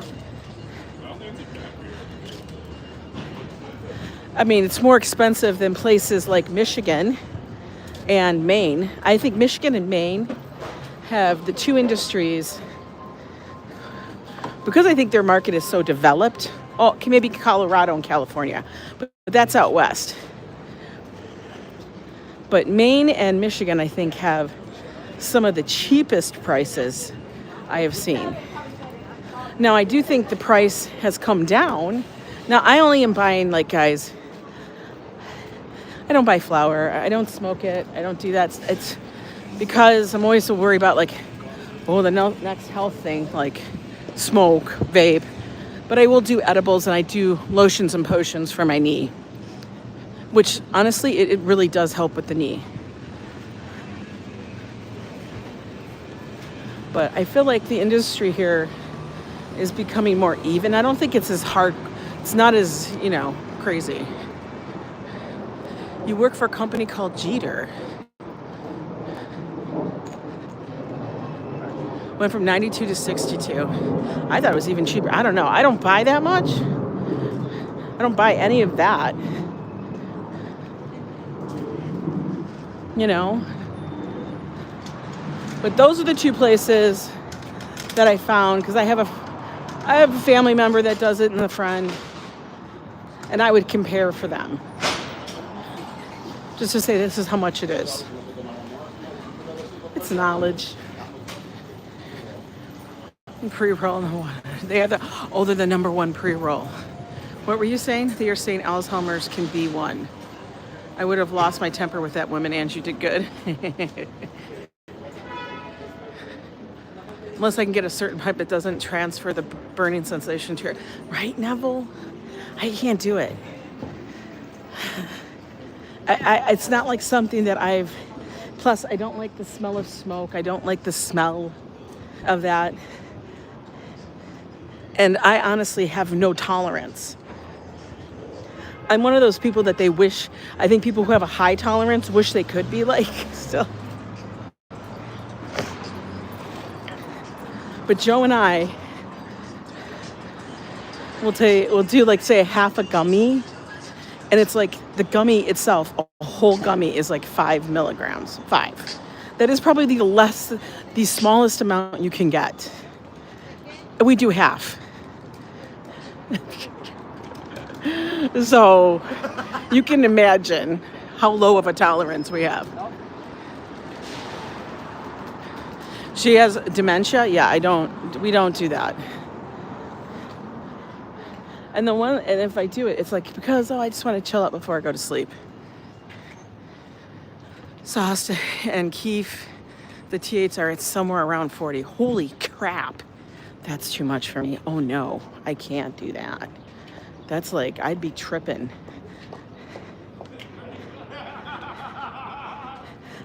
I mean, it's more expensive than places like Michigan and Maine. I think Michigan and Maine have the two industries, because I think their market is so developed. Oh, maybe Colorado and California, but that's out west. But Maine and Michigan, I think, have some of the cheapest prices I have seen. Now, I do think the price has come down. Now, I only am buying, like, guys, I don't buy flower. I don't smoke it. I don't do that. It's because I'm always so worried about, like, Oh, the next health thing, like smoke, vape. But I will do edibles and I do lotions and potions for my knee. Which, honestly, it really does help with the knee. But I feel like the industry here is becoming more even. I don't think it's as hard. It's not as, crazy. You work for a company called Jeter. Went from 92 to 62. I thought it was even cheaper. I don't know. I don't buy that much. I don't buy any of that. But those are the two places that I found, because I have a family member that does it and a friend, and I would compare for them. Just to say this is how much it is. It's knowledge. Pre-roll, no, they're the number one pre-roll. What were you saying? You're saying Alzheimer's can be one. I would have lost my temper with that woman, and you did good. Unless I can get a certain pipe that doesn't transfer the burning sensation to your... Right, Neville? I can't do it. It's not like something that I've... Plus, I don't like the smell of smoke. I don't like the smell of that. And I honestly have no tolerance. I'm one of those people that they wish... I think people who have a high tolerance wish they could be like still. But Joe and I will do like, say, a half a gummy, and it's like the gummy itself, a whole gummy is like 5 milligrams. 5. That is probably the smallest amount you can get. We do half. So you can imagine how low of a tolerance we have. She has dementia? Yeah, we don't do that. And if I do it, it's like, because, I just want to chill out before I go to sleep. Sauce and Keef, the THR, it's somewhere around 40. Holy crap. That's too much for me. Oh no, I can't do that. That's like, I'd be tripping.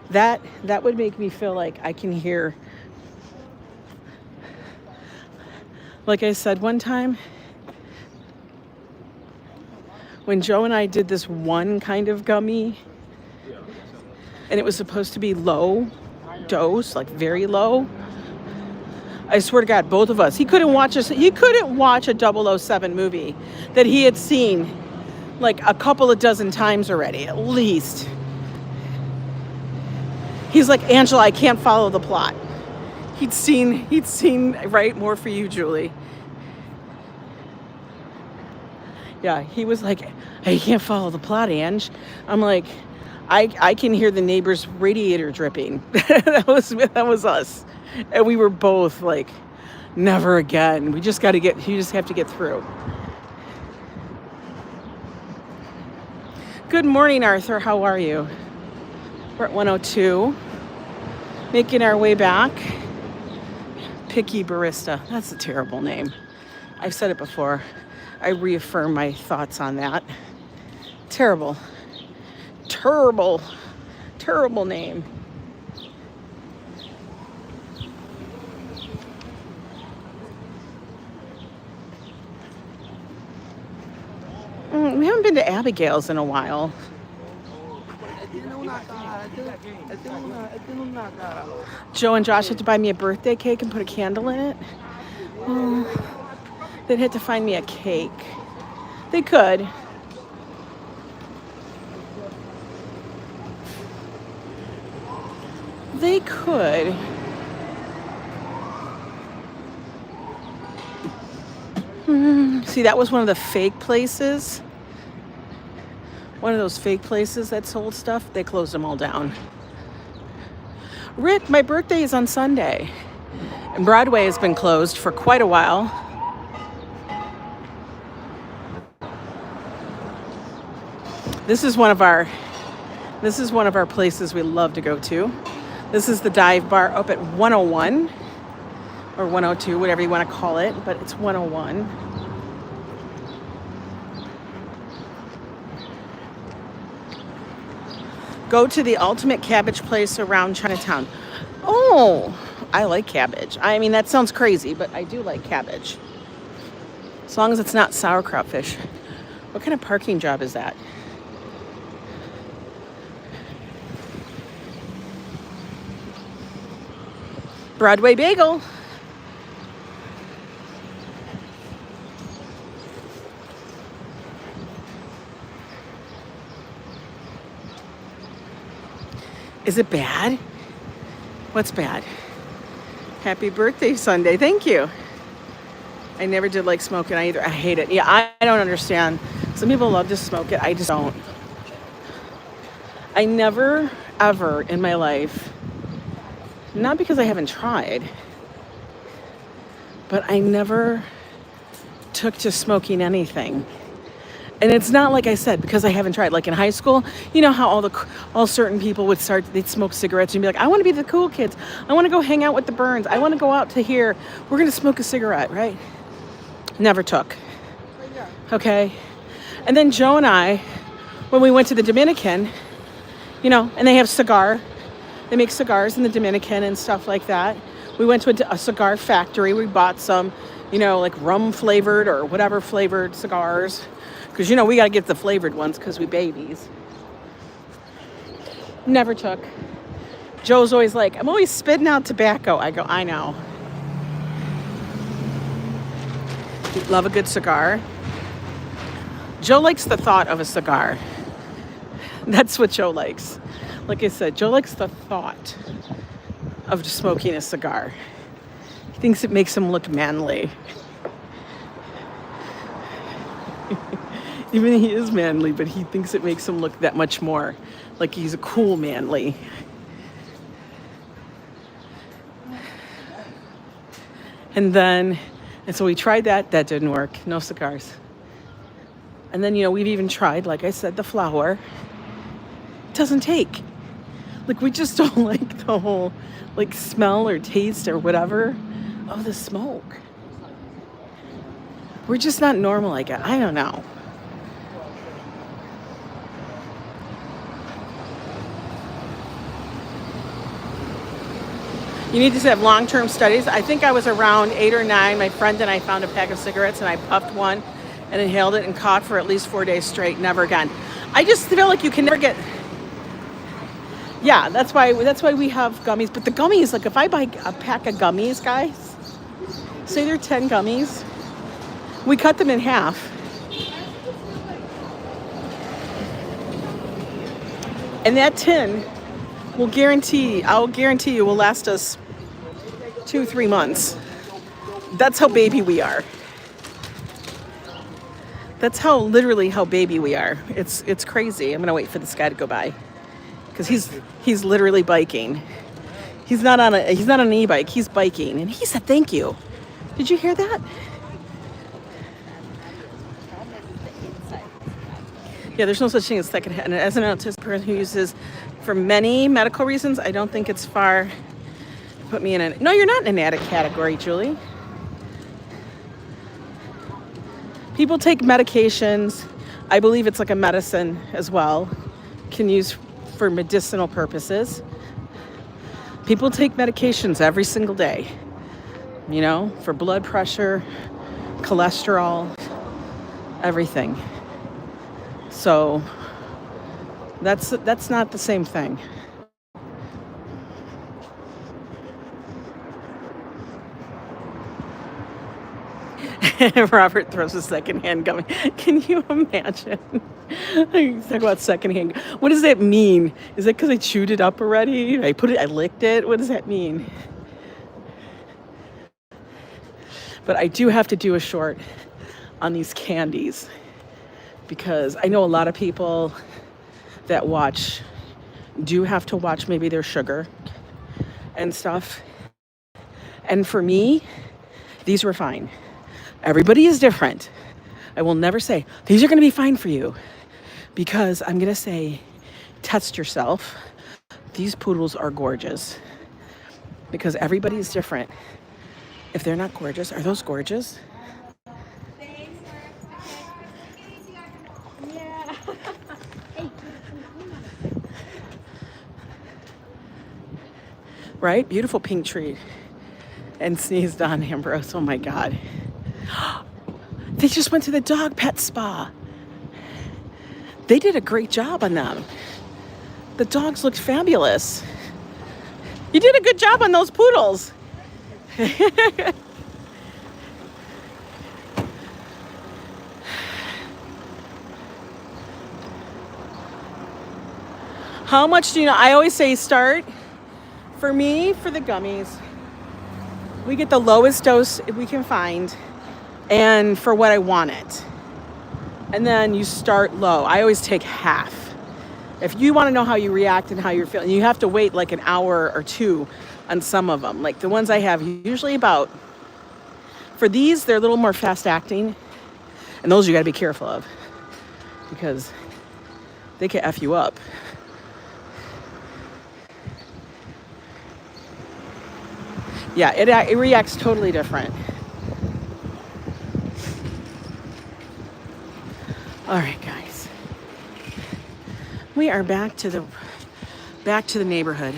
That would make me feel like I can hear. Like I said one time, when Joe and I did this one kind of gummy, and it was supposed to be low dose, like very low, I swear to God, both of us, he couldn't watch a 007 movie that he had seen like a couple of dozen times already, at least. He's like, Angela, I can't follow the plot. He'd seen, right? More for you, Julie. Yeah, he was like, I can't follow the plot, Ange. I'm like, I can hear the neighbor's radiator dripping. that was us. And we were both like, never again. You just have to get through. Good morning, Arthur. How are you? We're at 102. Making our way back. Picky Barista. That's a terrible name. I've said it before. I reaffirm my thoughts on that. Terrible. Terrible. Terrible name. We haven't been to Abigail's in a while. Joe and Josh had to buy me a birthday cake and put a candle in it. They'd have to find me a cake. They could. They could. See, that was one of the fake places. One of those fake places that sold stuff. They closed them all down. Rick, my birthday is on Sunday. And Broadway has been closed for quite a while. This is one of our places we love to go to. This is the dive bar up at 101. or 102, whatever you want to call it, but it's 101. Go to the ultimate cabbage place around Chinatown. Oh, I like cabbage. I mean, that sounds crazy, but I do like cabbage. As long as it's not sauerkraut fish. What kind of parking job is that? Broadway Bagel. Is it bad? What's bad? Happy birthday Sunday. Thank you. I never did like smoking either. I hate it. Yeah, I don't understand. Some people love to smoke it. I just don't. I never, ever in my life, not because I haven't tried, but I never took to smoking anything. And it's not like I said, because I haven't tried. Like in high school, you know how all certain people they'd smoke cigarettes and be like, I want to be the cool kids. I want to go hang out with the Burns. I want to go out to here. We're going to smoke a cigarette, right? Never took. Okay. And then Joe and I, when we went to the Dominican, you know, and they have they make cigars in the Dominican and stuff like that. We went to a cigar factory. We bought some, you know, like rum flavored or whatever flavored cigars. Because, you know, we got to get the flavored ones because we babies. Never took. Joe's always like, I'm always spitting out tobacco. I go, I know. Love a good cigar. Joe likes the thought of a cigar. That's what Joe likes. Like I said, Joe likes the thought of smoking a cigar. He thinks it makes him look manly. Even he is manly, but he thinks it makes him look that much more like he's a cool manly. And so we tried that. That didn't work. No cigars. And then, you know, we've even tried, like I said, the flower. It doesn't take. Like, we just don't like the whole, like, smell or taste or whatever of the smoke. We're just not normal like it. I don't know. You need to have long-term studies. I think I was around 8 or 9. My friend and I found a pack of cigarettes and I puffed one and inhaled it and coughed for at least 4 days straight. Never again. I just feel like you can never get. Yeah, that's why we have gummies. But the gummies, like if I buy a pack of gummies, guys, say they're 10 gummies, we cut them in half. And that tin I'll guarantee you will last us 2-3 months. That's how baby we are. That's literally how baby we are. It's crazy. I'm gonna wait for this guy to go by because he's literally biking. He's not on an e-bike. He's biking, and he said thank you. Did you hear that? Yeah, there's no such thing as secondhand. As an autistic person who uses for many medical reasons, I don't think it's far to put me in an. No, you're not in an addict category, Julie. People take medications. I believe it's like a medicine as well. Can use for medicinal purposes. People take medications every single day. You know, for blood pressure, cholesterol, everything. So that's not the same thing. Robert throws a secondhand gummy. Can you imagine? Talk about secondhand. What does that mean? Is it because I chewed it up already? I licked it? What does that mean? But I do have to do a short on these candies because I know a lot of people that watch do have to watch maybe their sugar and stuff. And for me, these were fine. Everybody is different. I will never say, these are going to be fine for you. Because I'm going to say, test yourself. These poodles are gorgeous. Because everybody is different. If they're not gorgeous, are those gorgeous? Yeah. Right? Beautiful pink tree. And sneezed on Ambrose. Oh my God. They just went to the dog pet spa. They did a great job on them. The dogs looked fabulous. You did a good job on those poodles. How much do you know? I always say start. For me, for the gummies, we get the lowest dose we can find and for what I want it. And then you start low. I always take half. If you want to know how you react and how you're feeling, you have to wait like an hour or two on some of them. Like the ones I have, usually about, for these, they're a little more fast acting. And those you got to be careful of because they can F you up. Yeah, it reacts totally different. All right, guys. We are back to the neighborhood.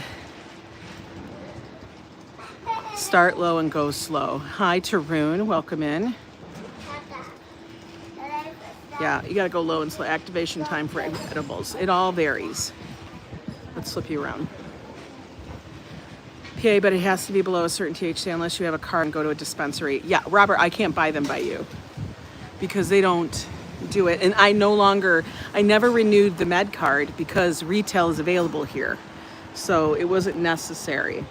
Start low and go slow. Hi, Tarun. Welcome in. Yeah, you got to go low and slow. Activation time for edibles. It all varies. Let's flip you around. PA, but it has to be below a certain THC unless you have a card and go to a dispensary. Yeah, Robert, I can't buy them by you because they don't do it. And I never renewed the med card because retail is available here. So it wasn't necessary.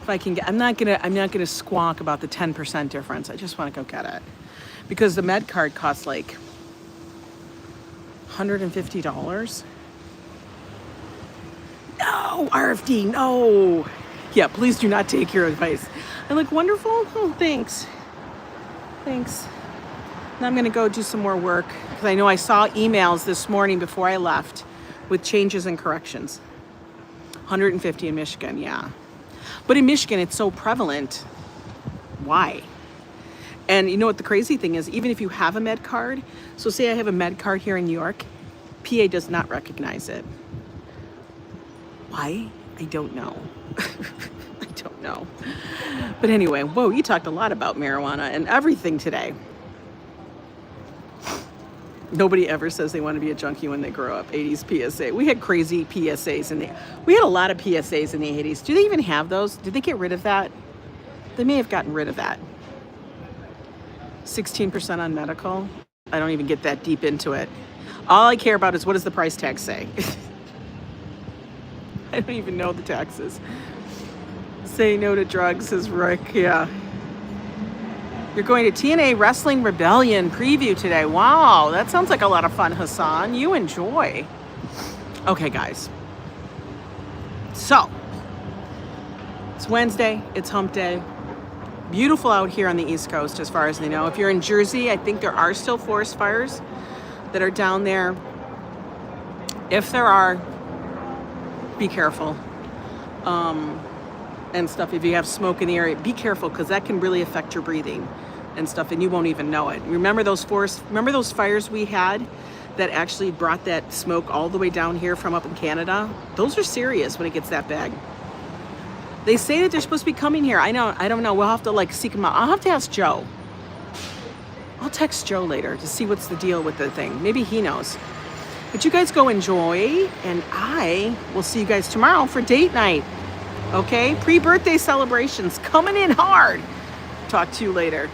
If I can get, I'm not gonna squawk about the 10% difference. I just want to go get it because the med card costs like $150. No, RFD, no. Yeah, please do not take your advice. I look wonderful. Oh, thanks. Thanks. Now I'm gonna go do some more work because I know I saw emails this morning before I left with changes and corrections. 150 in Michigan, yeah. But in Michigan, it's so prevalent. Why? And you know what the crazy thing is? Even if you have a med card, so say I have a med card here in New York, PA does not recognize it. Why? I don't know. I don't know. But anyway, whoa, you talked a lot about marijuana and everything today. Nobody ever says they want to be a junkie when they grow up. 80s PSA. We had crazy PSAs we had a lot of PSAs in the 80s. Do they even have those? Did they get rid of that? They may have gotten rid of that. 16% on medical. I don't even get that deep into it. All I care about is what does the price tag say? I don't even know the taxes. Say no to drugs, says Rick. Yeah. You're going to TNA Wrestling Rebellion preview today. Wow, that sounds like a lot of fun, Hassan. You enjoy. Okay, guys. So, it's Wednesday. It's hump day. Beautiful out here on the East Coast as far as they know. If you're in Jersey, I think there are still forest fires that are down there. If there are, be careful. And stuff. If you have smoke in the area, be careful because that can really affect your breathing and stuff, and you won't even know it. Remember those fires we had that actually brought that smoke all the way down here from up in Canada? Those are serious when it gets that bad. They say that they're supposed to be coming here. I don't know. We'll have to seek them out. I'll have to ask Joe. I'll text Joe later to see what's the deal with the thing. Maybe he knows. But you guys go enjoy, and I will see you guys tomorrow for date night. Okay? Pre-birthday celebrations coming in hard. Talk to you later.